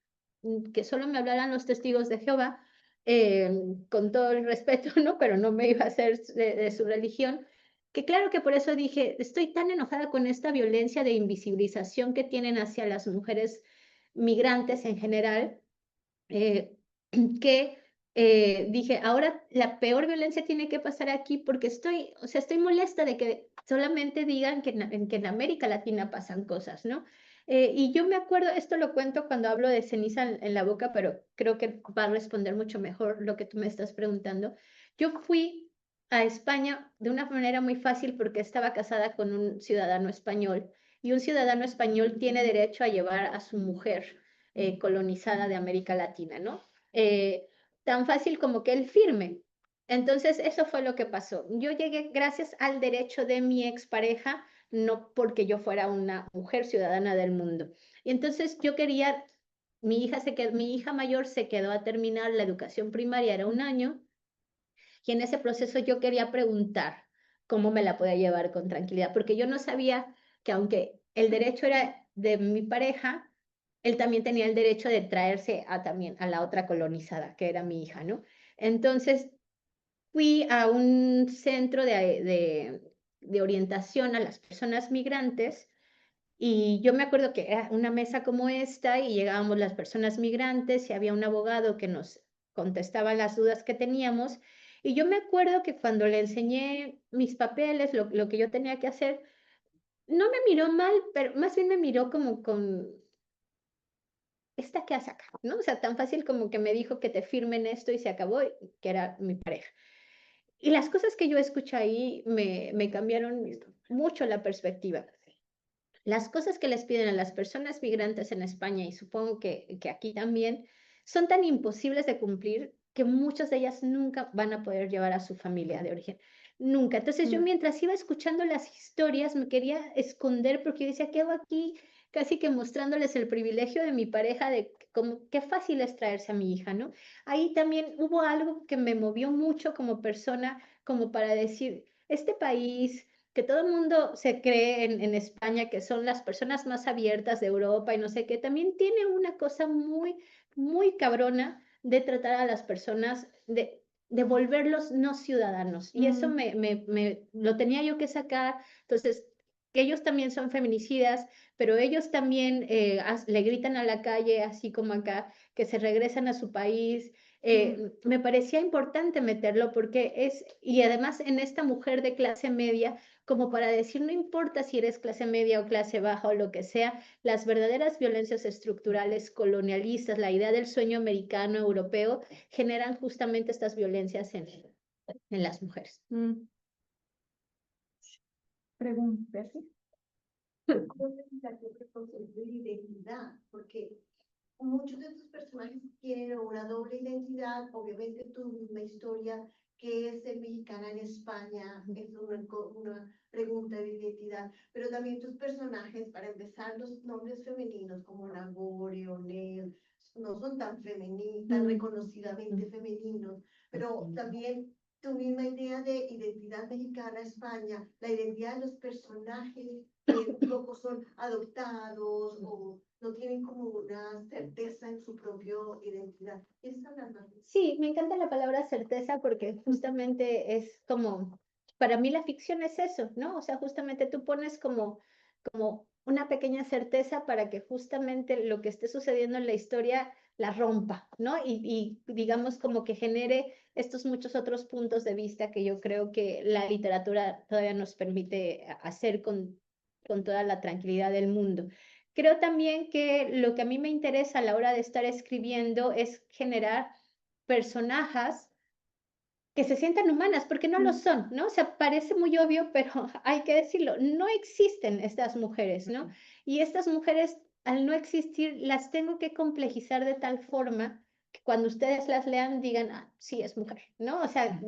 que solo me hablaran los testigos de Jehová, eh, con todo el respeto, ¿no? Pero no me iba a hacer de su religión, que claro que por eso dije, estoy tan enojada con esta violencia de invisibilización que tienen hacia las mujeres migrantes en general, eh, que dije, ahora la peor violencia tiene que pasar aquí porque estoy, o sea, estoy molesta de que solamente digan que en América Latina pasan cosas, ¿no? Y yo me acuerdo, esto lo cuento cuando hablo de ceniza en la boca, pero creo que va a responder mucho mejor lo que tú me estás preguntando. Yo fui a España de una manera muy fácil porque estaba casada con un ciudadano español y un ciudadano español tiene derecho a llevar a su mujer colonizada de América Latina, ¿no? Tan fácil como que él firme. Entonces, eso fue lo que pasó. Yo llegué gracias al derecho de mi expareja, no porque yo fuera una mujer ciudadana del mundo. Y entonces yo quería, mi hija mayor se quedó a terminar la educación primaria, era un año, y en ese proceso yo quería preguntar cómo me la podía llevar con tranquilidad, porque yo no sabía que aunque el derecho era de mi pareja, él también tenía el derecho de traerse también a la otra colonizada, que era mi hija, ¿no? Entonces fui a un centro de orientación a las personas migrantes y yo me acuerdo que era una mesa como esta y llegábamos las personas migrantes y había un abogado que nos contestaba las dudas que teníamos. Y yo me acuerdo que cuando le enseñé mis papeles, lo que yo tenía que hacer, no me miró mal, pero más bien me miró como con, ¿esta qué hace acá? ¿No? O sea, tan fácil como que me dijo que te firmen esto y se acabó, que era mi pareja. Y las cosas que yo escuché ahí me cambiaron mucho la perspectiva. Las cosas que les piden a las personas migrantes en España y supongo que aquí también son tan imposibles de cumplir que muchas de ellas nunca van a poder llevar a su familia de origen. Nunca. Entonces yo mientras iba escuchando las historias me quería esconder porque yo decía, ¿qué hago aquí? Casi que mostrándoles el privilegio de mi pareja de como qué fácil es traerse a mi hija, ¿no? Ahí también hubo algo que me movió mucho como persona, como para decir, este país que todo el mundo se cree en España que son las personas más abiertas de Europa y no sé qué, también tiene una cosa muy cabrona de tratar a las personas, de volverlos no ciudadanos. Y eso lo tenía yo que sacar. Entonces, que ellos también son feminicidas, pero ellos también le gritan a la calle, así como acá, que se regresan a su país. Me parecía importante meterlo porque y además en esta mujer de clase media, como para decir, no importa si eres clase media o clase baja o lo que sea, las verdaderas violencias estructurales colonialistas, la idea del sueño americano, europeo, generan justamente estas violencias en las mujeres. Pregunta, ¿sí? ¿Dónde está tu concepto de identidad? Porque muchos de tus personajes tienen una doble identidad, obviamente tu misma historia, que es ser mexicana en España, es una pregunta de identidad, pero también tus personajes, para empezar, los nombres femeninos como Nagore o Nel, no son tan femeninos, tan reconocidamente femeninos, pero también tu misma idea de identidad mexicana, España, la identidad de los personajes que un poco son adoptados o no tienen como una certeza en su propia identidad. ¿Quieres hablar más? Sí, me encanta la palabra certeza porque justamente es como, para mí la ficción es eso, ¿no? O sea, justamente tú pones como una pequeña certeza para que justamente lo que esté sucediendo en la historia la rompa, ¿no? Y digamos como que genere estos muchos otros puntos de vista que yo creo que la literatura todavía nos permite hacer con toda la tranquilidad del mundo. Creo también que lo que a mí me interesa a la hora de estar escribiendo es generar personajes que se sientan humanas, porque no lo son, ¿no? O sea, parece muy obvio, pero hay que decirlo, no existen estas mujeres, ¿no? Y estas mujeres, al no existir, las tengo que complejizar de tal forma que cuando ustedes las lean digan, ah, sí, es mujer, ¿no? O sea,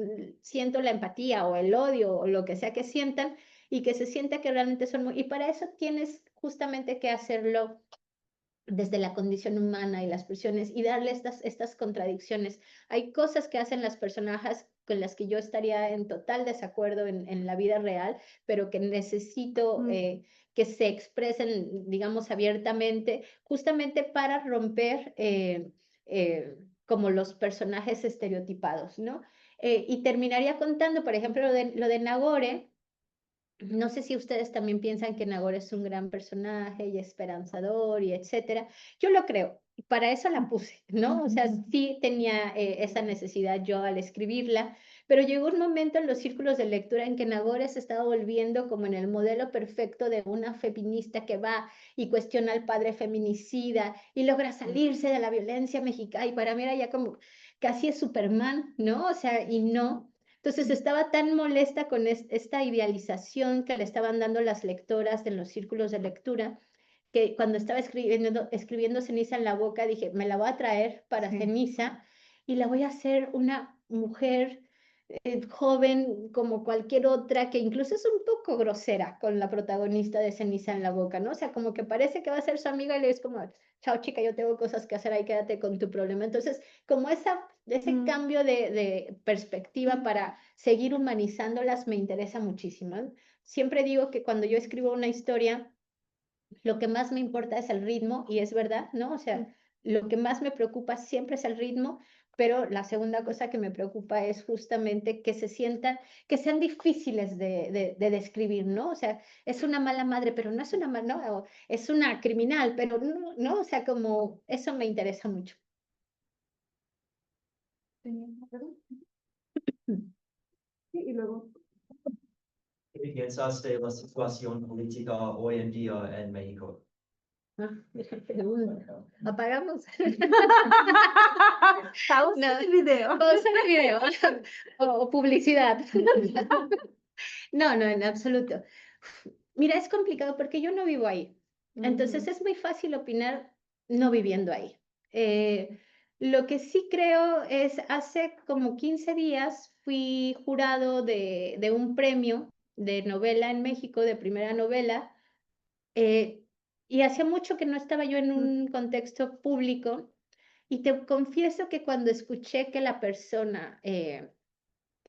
siento la empatía o el odio o lo que sea que sientan y que se sienta que realmente son muy... Y para eso tienes justamente que hacerlo desde la condición humana y las presiones y darle estas contradicciones. Hay cosas que hacen las personajes con las que yo estaría en total desacuerdo en la vida real, pero que necesito que se expresen, digamos, abiertamente, justamente para romper como los personajes estereotipados, ¿no? Y terminaría contando, por ejemplo, lo de Nagore. No sé si ustedes también piensan que Nagore es un gran personaje y esperanzador y etcétera. Yo lo creo, y para eso la puse, ¿no? O sea, sí tenía esa necesidad yo al escribirla, pero llegó un momento en los círculos de lectura en que Nagore se estaba volviendo como en el modelo perfecto de una feminista que va y cuestiona al padre feminicida y logra salirse de la violencia mexicana, y para mí era ya como casi es Superman, ¿no? O sea, y no. Entonces estaba tan molesta con esta idealización que le estaban dando las lectoras en los círculos de lectura, que cuando estaba escribiendo Ceniza en la boca, dije, me la voy a traer para Ceniza y la voy a hacer una mujer joven como cualquier otra, que incluso es un poco grosera con la protagonista de Ceniza en la boca, ¿no? O sea, como que parece que va a ser su amiga y le es como, chao chica, yo tengo cosas que hacer ahí, quédate con tu problema. Entonces, como ese cambio de perspectiva para seguir humanizándolas me interesa muchísimo. Siempre digo que cuando yo escribo una historia, lo que más me importa es el ritmo, y es verdad, ¿no? O sea, lo que más me preocupa siempre es el ritmo, pero la segunda cosa que me preocupa es justamente que se sientan, que sean difíciles de describir, ¿no? O sea, es una mala madre, pero no es una mala, no, o es una criminal, pero no, no, o sea, como eso me interesa mucho. Y luego, ¿Qué piensas de la situación política hoy en día en México? Apagamos. pausa No. el video. Pausa el video. O publicidad. No, no, en absoluto. Mira, es complicado porque yo no vivo ahí. Entonces es muy fácil opinar no viviendo ahí. Lo que sí creo es, hace como 15 días fui jurado de un premio de novela en México, de primera novela, y hacía mucho que no estaba yo en un contexto público, y te confieso que cuando escuché que la persona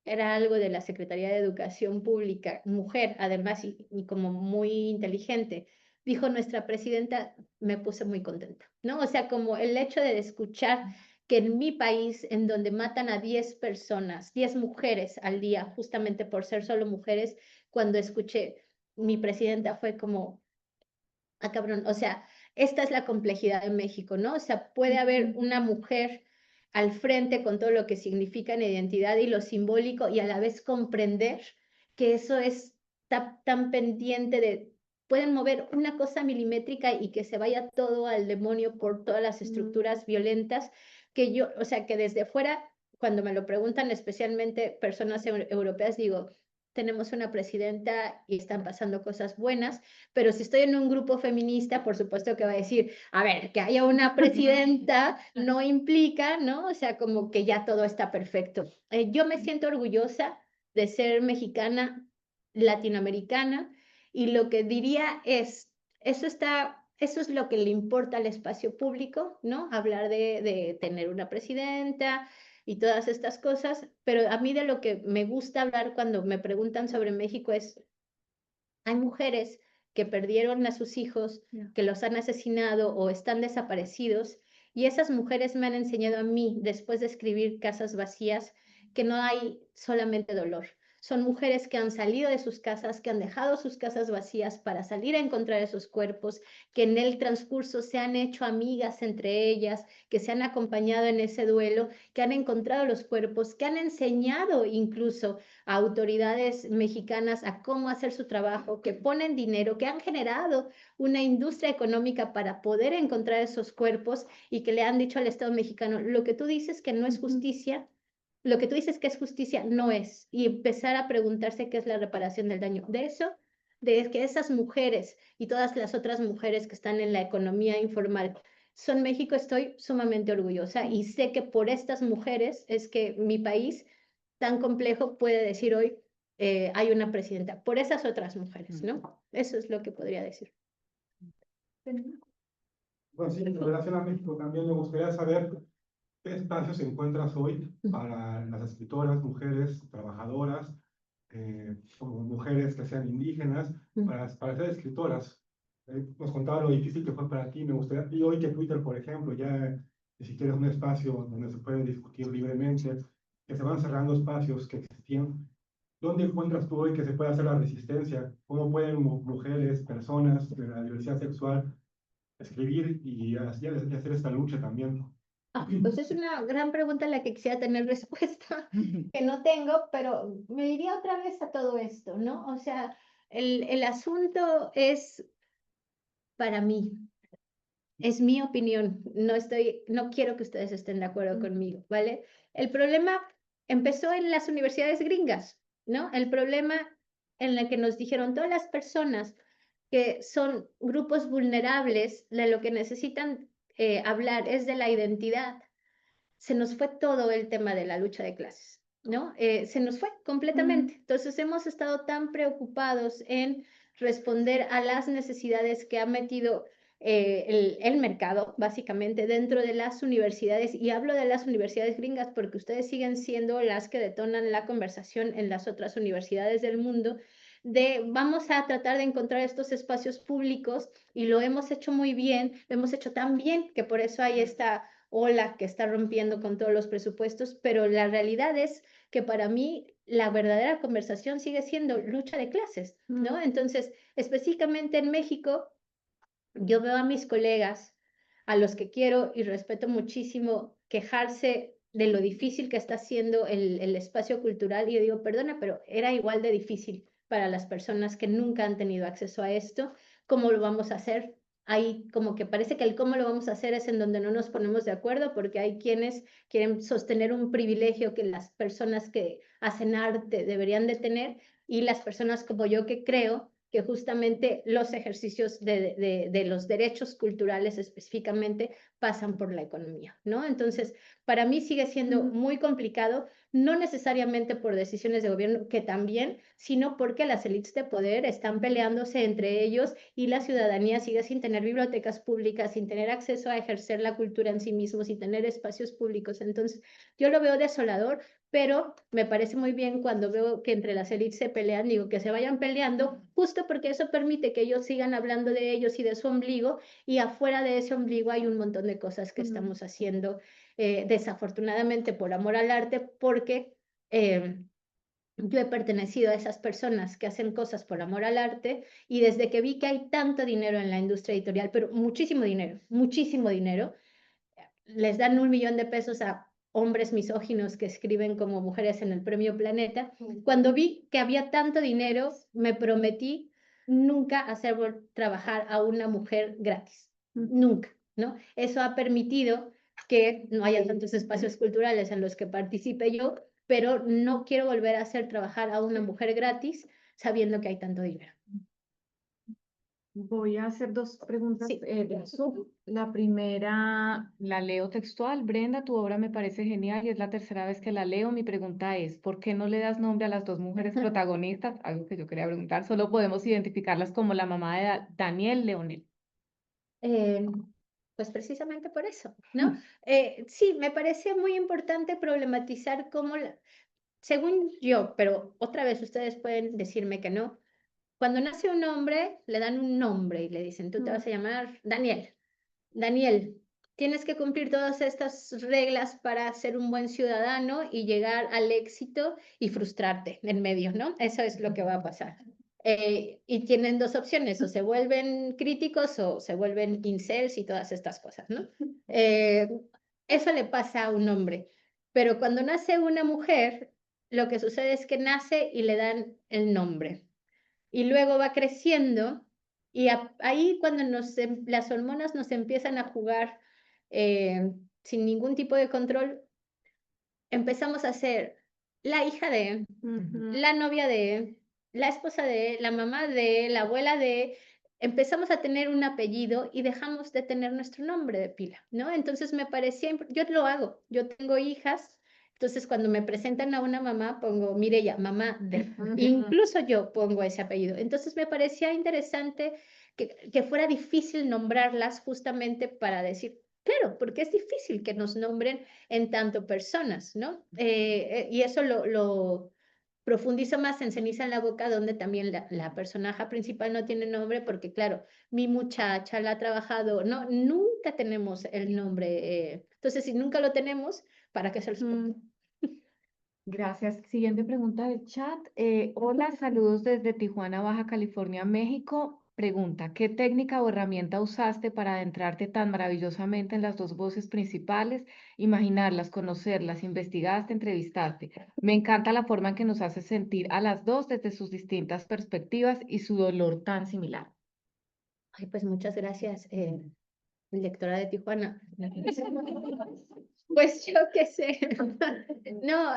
era algo de la Secretaría de Educación Pública, mujer además, y como muy inteligente, dijo nuestra presidenta, me puse muy contenta, ¿no? O sea, como el hecho de escuchar que en mi país, en donde matan a 10 personas, 10 mujeres al día, justamente por ser solo mujeres, cuando escuché mi presidenta fue como, ah, cabrón, o sea, esta es la complejidad de México, ¿no? O sea, puede haber una mujer al frente con todo lo que significa en identidad y lo simbólico, y a la vez comprender que eso es tan pendiente de, pueden mover una cosa milimétrica y que se vaya todo al demonio por todas las estructuras violentas, que yo, o sea, que desde fuera, cuando me lo preguntan, especialmente personas europeas, digo, tenemos una presidenta y están pasando cosas buenas, pero si estoy en un grupo feminista, por supuesto que va a decir, a ver, que haya una presidenta no implica, ¿no? O sea, como que ya todo está perfecto. Yo me siento orgullosa de ser mexicana, latinoamericana, y lo que diría es, eso es lo que le importa al espacio público, ¿no? Hablar de tener una presidenta, y todas estas cosas, pero a mí de lo que me gusta hablar cuando me preguntan sobre México es, hay mujeres que perdieron a sus hijos, que los han asesinado o están desaparecidos, y esas mujeres me han enseñado a mí, después de escribir Casas Vacías, que no hay solamente dolor. Son mujeres que han salido de sus casas, que han dejado sus casas vacías para salir a encontrar esos cuerpos, que en el transcurso se han hecho amigas entre ellas, que se han acompañado en ese duelo, que han encontrado los cuerpos, que han enseñado incluso a autoridades mexicanas a cómo hacer su trabajo, que ponen dinero, que han generado una industria económica para poder encontrar esos cuerpos y que le han dicho al Estado mexicano, lo que tú dices que no es justicia, lo que tú dices que es justicia no es, y empezar a preguntarse qué es la reparación del daño. De eso, de que esas mujeres y todas las otras mujeres que están en la economía informal son México, estoy sumamente orgullosa y sé que por estas mujeres es que mi país tan complejo puede decir hoy hay una presidenta, por esas otras mujeres, ¿no? Eso es lo que podría decir. Bueno, sí, en relación a México también me gustaría saber qué espacios encuentras hoy para las escritoras, mujeres trabajadoras, como mujeres que sean indígenas, para ser escritoras. Nos contaba lo difícil que fue para ti, me gustaría, y hoy que Twitter, por ejemplo, ya ni siquiera es un espacio donde se puede discutir libremente, que se van cerrando espacios que existían. ¿Dónde encuentras tú hoy que se puede hacer la resistencia? ¿Cómo pueden mujeres, personas de la diversidad sexual escribir y hacer esta lucha también? Pues es una gran pregunta a la que quisiera tener respuesta, que no tengo, pero me iría otra vez a todo esto, ¿no? O sea, el asunto es para mí, es mi opinión, no quiero que ustedes estén de acuerdo conmigo, ¿vale? El problema empezó en las universidades gringas, ¿no? El problema en el que nos dijeron todas las personas que son grupos vulnerables, de lo que necesitan hablar es de la identidad. Se nos fue todo el tema de la lucha de clases, ¿no? Se nos fue completamente. Entonces hemos estado tan preocupados en responder a las necesidades que ha metido el mercado, básicamente, dentro de las universidades, y hablo de las universidades gringas porque ustedes siguen siendo las que detonan la conversación en las otras universidades del mundo, de vamos a tratar de encontrar estos espacios públicos, y lo hemos hecho muy bien, lo hemos hecho tan bien que por eso hay esta ola que está rompiendo con todos los presupuestos, pero la realidad es que para mí la verdadera conversación sigue siendo lucha de clases, ¿no? Entonces, específicamente en México, yo veo a mis colegas, a los que quiero y respeto muchísimo, quejarse de lo difícil que está siendo el espacio cultural, y yo digo, perdona, pero era igual de difícil para las personas que nunca han tenido acceso a esto. ¿Cómo lo vamos a hacer? Ahí como que parece que el cómo lo vamos a hacer es en donde no nos ponemos de acuerdo, porque hay quienes quieren sostener un privilegio que las personas que hacen arte deberían de tener, y las personas como yo que creo que justamente los ejercicios de los derechos culturales específicamente pasan por la economía, ¿no? Entonces, para mí sigue siendo muy complicado, no necesariamente por decisiones de gobierno, que también, sino porque las élites de poder están peleándose entre ellos y la ciudadanía sigue sin tener bibliotecas públicas, sin tener acceso a ejercer la cultura en sí mismos, sin tener espacios públicos. Entonces, yo lo veo desolador, pero me parece muy bien cuando veo que entre las élites se pelean, digo, que se vayan peleando, justo porque eso permite que ellos sigan hablando de ellos y de su ombligo, y afuera de ese ombligo hay un montón de cosas que estamos haciendo, desafortunadamente por amor al arte, porque yo he pertenecido a esas personas que hacen cosas por amor al arte, y desde que vi que hay tanto dinero en la industria editorial, pero muchísimo dinero, les dan 1 millón de pesos a hombres misóginos que escriben como mujeres en el Premio Planeta. Cuando vi que había tanto dinero, me prometí nunca hacer trabajar a una mujer gratis, nunca, ¿no? Eso ha permitido que no haya tantos espacios culturales en los que participe yo, pero no quiero volver a hacer trabajar a una mujer gratis sabiendo que hay tanto dinero. Voy a hacer dos preguntas Sí. de Zoom. La primera la leo textual. Brenda, tu obra me parece genial y es la tercera vez que la leo. Mi pregunta es, ¿por qué no le das nombre a las dos mujeres protagonistas? Algo que yo quería preguntar. Solo podemos identificarlas como la mamá de Daniel Leonel. Pues precisamente por eso, ¿no? Sí, me parece muy importante problematizar cómo, según yo, pero otra vez ustedes pueden decirme que no, cuando nace un hombre, le dan un nombre y le dicen, tú te vas a llamar Daniel. Daniel, tienes que cumplir todas estas reglas para ser un buen ciudadano y llegar al éxito y frustrarte en medio, ¿no? Eso es lo que va a pasar. Y tienen dos opciones, o se vuelven críticos o se vuelven incels y todas estas cosas, ¿no? Eso le pasa a un hombre. Pero cuando nace una mujer, lo que sucede es que nace y le dan el nombre. Y luego va creciendo y ahí cuando las hormonas nos empiezan a jugar sin ningún tipo de control, empezamos a ser la hija de, la novia de, la esposa de, la mamá de, la abuela de, empezamos a tener un apellido y dejamos de tener nuestro nombre de pila, ¿no? Entonces me parecía, yo lo hago, yo tengo hijas, entonces cuando me presentan a una mamá pongo Mireya, mamá de, incluso yo pongo ese apellido. Entonces me parecía interesante que fuera difícil nombrarlas justamente para decir, claro, porque es difícil que nos nombren en tanto personas, ¿no? Y eso lo profundizo más en Ceniza en la boca, donde también la personaje principal no tiene nombre, porque claro, mi muchacha la ha trabajado, no, nunca tenemos el nombre, entonces si nunca lo tenemos, ¿para qué se los pongo? Gracias. Siguiente pregunta del chat. Hola, saludos desde Tijuana, Baja California, México. Pregunta, ¿qué técnica o herramienta usaste para adentrarte tan maravillosamente en las dos voces principales? Imaginarlas, conocerlas, investigaste, entrevistaste. Me encanta la forma en que nos hace sentir a las dos desde sus distintas perspectivas y su dolor tan similar. Ay, pues muchas gracias, lectora de Tijuana. Pues yo qué sé. No,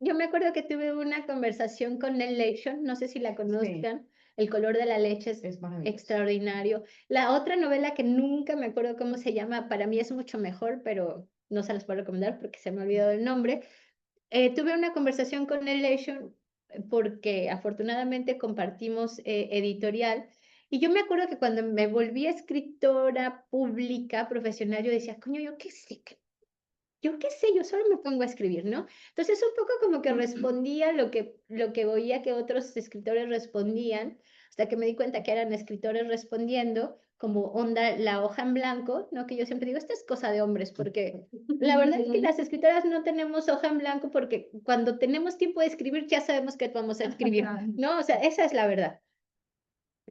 yo me acuerdo que tuve una conversación con Nell Leishon, no sé si la conozcan. El color de la leche es maravilloso. extraordinario. La otra novela que nunca me acuerdo cómo se llama, para mí es mucho mejor, pero no se las puedo recomendar porque se me ha olvidado el nombre. Tuve una conversación con Nell Leishon porque afortunadamente compartimos editorial. Y yo me acuerdo que cuando me volví escritora pública, profesional, yo decía, coño, yo qué sé, yo solo me pongo a escribir, ¿no? Entonces un poco como que respondía lo que oía que otros escritores respondían, hasta que me di cuenta que eran escritores respondiendo como onda la hoja en blanco, ¿no? Que yo siempre digo, esta es cosa de hombres, porque la verdad es que las escritoras no tenemos hoja en blanco porque cuando tenemos tiempo de escribir ya sabemos que vamos a escribir, ¿no? O sea, esa es la verdad.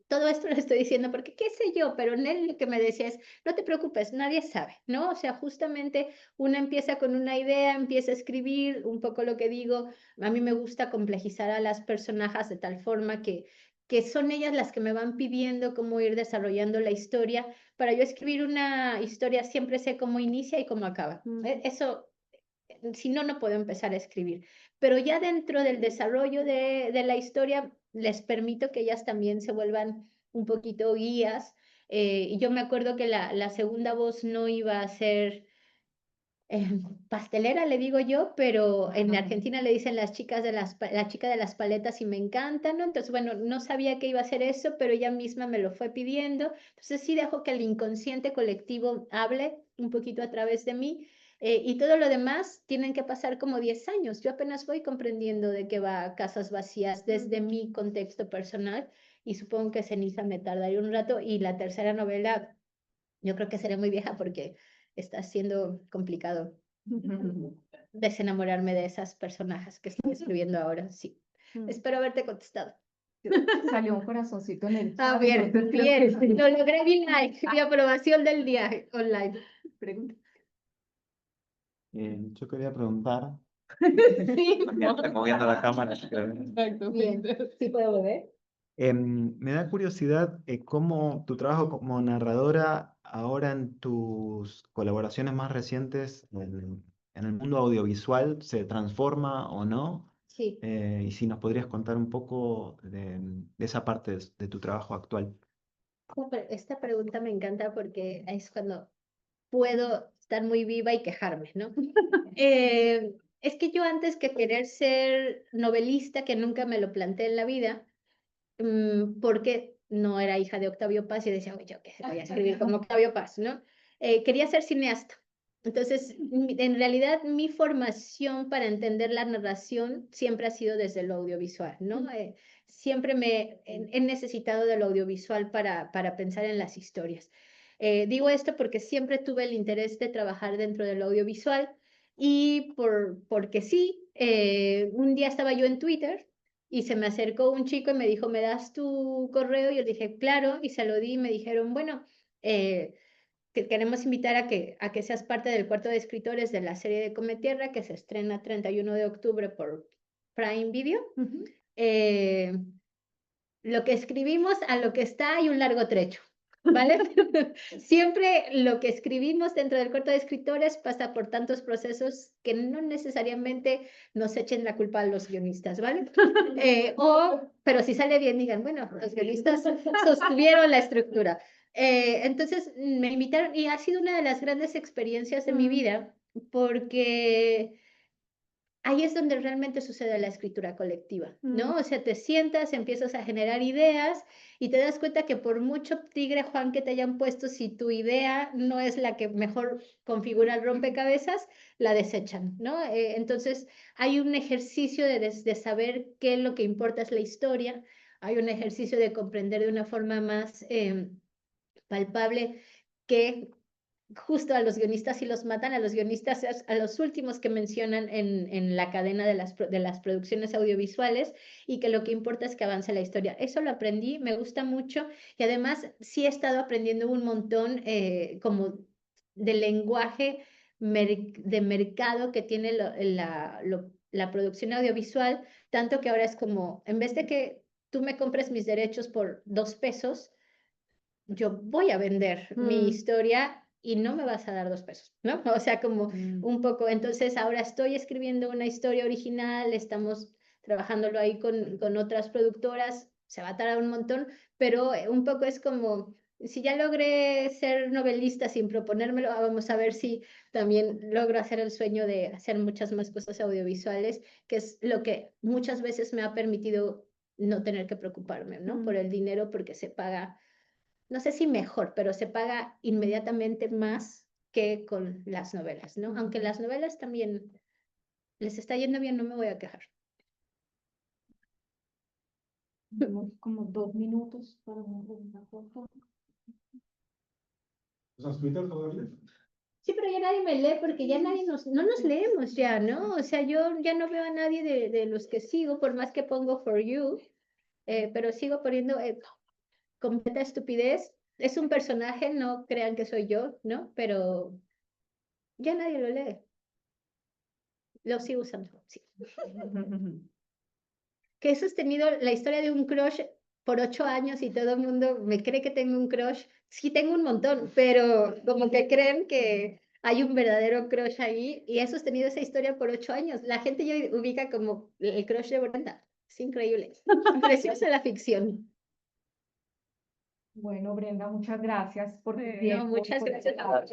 Todo esto lo estoy diciendo porque qué sé yo, pero Nell lo que me decía es, no te preocupes, nadie sabe, ¿no? O sea, justamente una empieza con una idea, empieza a escribir, un poco lo que digo, a mí me gusta complejizar a las personajes de tal forma que son ellas las que me van pidiendo cómo ir desarrollando la historia. Para yo escribir una historia siempre sé cómo inicia y cómo acaba. Eso, si no, no puedo empezar a escribir. Pero ya dentro del desarrollo de la historia, les permito que ellas también se vuelvan un poquito guías. Y yo me acuerdo que la segunda voz no iba a ser pastelera, le digo yo, pero en Argentina le dicen las chicas de la chica de las paletas y me encanta, ¿no? Entonces, bueno, no sabía que iba a ser eso, pero ella misma me lo fue pidiendo. Entonces, sí dejo que el inconsciente colectivo hable un poquito a través de mí. Y todo lo demás tienen que pasar como 10 años. Yo apenas voy comprendiendo de qué va Casas Vacías desde mi contexto personal y supongo que Ceniza me tardaría un rato y la tercera novela yo creo que seré muy vieja porque está siendo complicado desenamorarme de esas personajes que estoy escribiendo ahora. Sí. Espero haberte contestado. Salió un corazoncito en el Ah, chat, bien, entonces creo bien. que sí. Lo logré bien, like, mi aprobación del día online. Pregunta. Yo quería preguntar, Sí, estoy moviendo la cámara. exacto. Bien. ¿Sí puedo beber? Me da curiosidad cómo tu trabajo como narradora ahora en tus colaboraciones más recientes en el mundo audiovisual se transforma o no. Sí. Y si nos podrías contar un poco de esa parte de tu trabajo actual. Esta pregunta me encanta porque es cuando puedo estar muy viva y quejarme, ¿no? Es que yo antes que querer ser novelista, que nunca me lo planteé en la vida, porque no era hija de Octavio Paz y decía, oye, yo qué sé, voy a escribir como Octavio Paz, ¿no? quería ser cineasta. Entonces, en realidad, mi formación para entender la narración siempre ha sido desde lo audiovisual, ¿no? Siempre he necesitado del audiovisual para pensar en las historias. Digo esto porque siempre tuve el interés de trabajar dentro del audiovisual y porque sí, un día estaba yo en Twitter y se me acercó un chico y me dijo, ¿me das tu correo? Y yo dije, claro, y se lo di y me dijeron, bueno, que queremos invitar a que seas parte del cuarto de escritores de la serie de Come Tierra, que se estrena 31 de octubre por Prime Video. Lo que escribimos a lo que está hay un largo trecho, ¿vale? Siempre lo que escribimos dentro del cuarto de escritores pasa por tantos procesos que no necesariamente nos echen la culpa a los guionistas, ¿vale? Pero si sale bien, digan, bueno, los guionistas sostuvieron la estructura. Entonces me invitaron y ha sido una de las grandes experiencias de mi vida porque ahí es donde realmente sucede la escritura colectiva, ¿no? O sea, te sientas, empiezas a generar ideas y te das cuenta que por mucho tigre Juan que te hayan puesto, si tu idea no es la que mejor configura el rompecabezas, la desechan, ¿no? Entonces hay un ejercicio de saber qué es lo que importa es la historia, hay un ejercicio de comprender de una forma más palpable que justo a los guionistas y los matan, a los guionistas, a los últimos que mencionan en la cadena de las producciones audiovisuales y que lo que importa es que avance la historia. Eso lo aprendí, me gusta mucho y además sí he estado aprendiendo un montón como del lenguaje de mercado que tiene la producción audiovisual, tanto que ahora es como, en vez de que tú me compres mis derechos por 2 pesos, yo voy a vender mi historia y no me vas a dar 2 pesos, ¿no? O sea, como un poco, entonces ahora estoy escribiendo una historia original, estamos trabajándolo ahí con otras productoras, se va a tardar un montón, pero un poco es como, si ya logré ser novelista sin proponérmelo, vamos a ver si también logro hacer el sueño de hacer muchas más cosas audiovisuales, que es lo que muchas veces me ha permitido no tener que preocuparme, ¿no? Por el dinero, porque se paga, no sé si mejor, pero se paga inmediatamente más que con las novelas, ¿no? Aunque las novelas también les está yendo bien, no me voy a quejar. Tenemos como 2 minutos para una pregunta corta. ¿Usas Twitter todavía? Sí, pero ya nadie me lee porque ya nadie no nos leemos ya, ¿no? O sea, yo ya no veo a nadie de los que sigo, por más que pongo For You, pero sigo poniendo completa estupidez. Es un personaje, no crean que soy yo, ¿no? Pero ya nadie lo lee. Lo sigo usando, sí. Que he sostenido la historia de un crush por 8 años y todo el mundo me cree que tengo un crush. Sí, tengo un montón, pero como que creen que hay un verdadero crush ahí y he sostenido esa historia por 8 años. La gente ya ubica como el crush de Brenda. Es increíble. Preciosa la ficción. Bueno, Brenda, muchas gracias por tu No, tiempo. muchas por gracias. estar.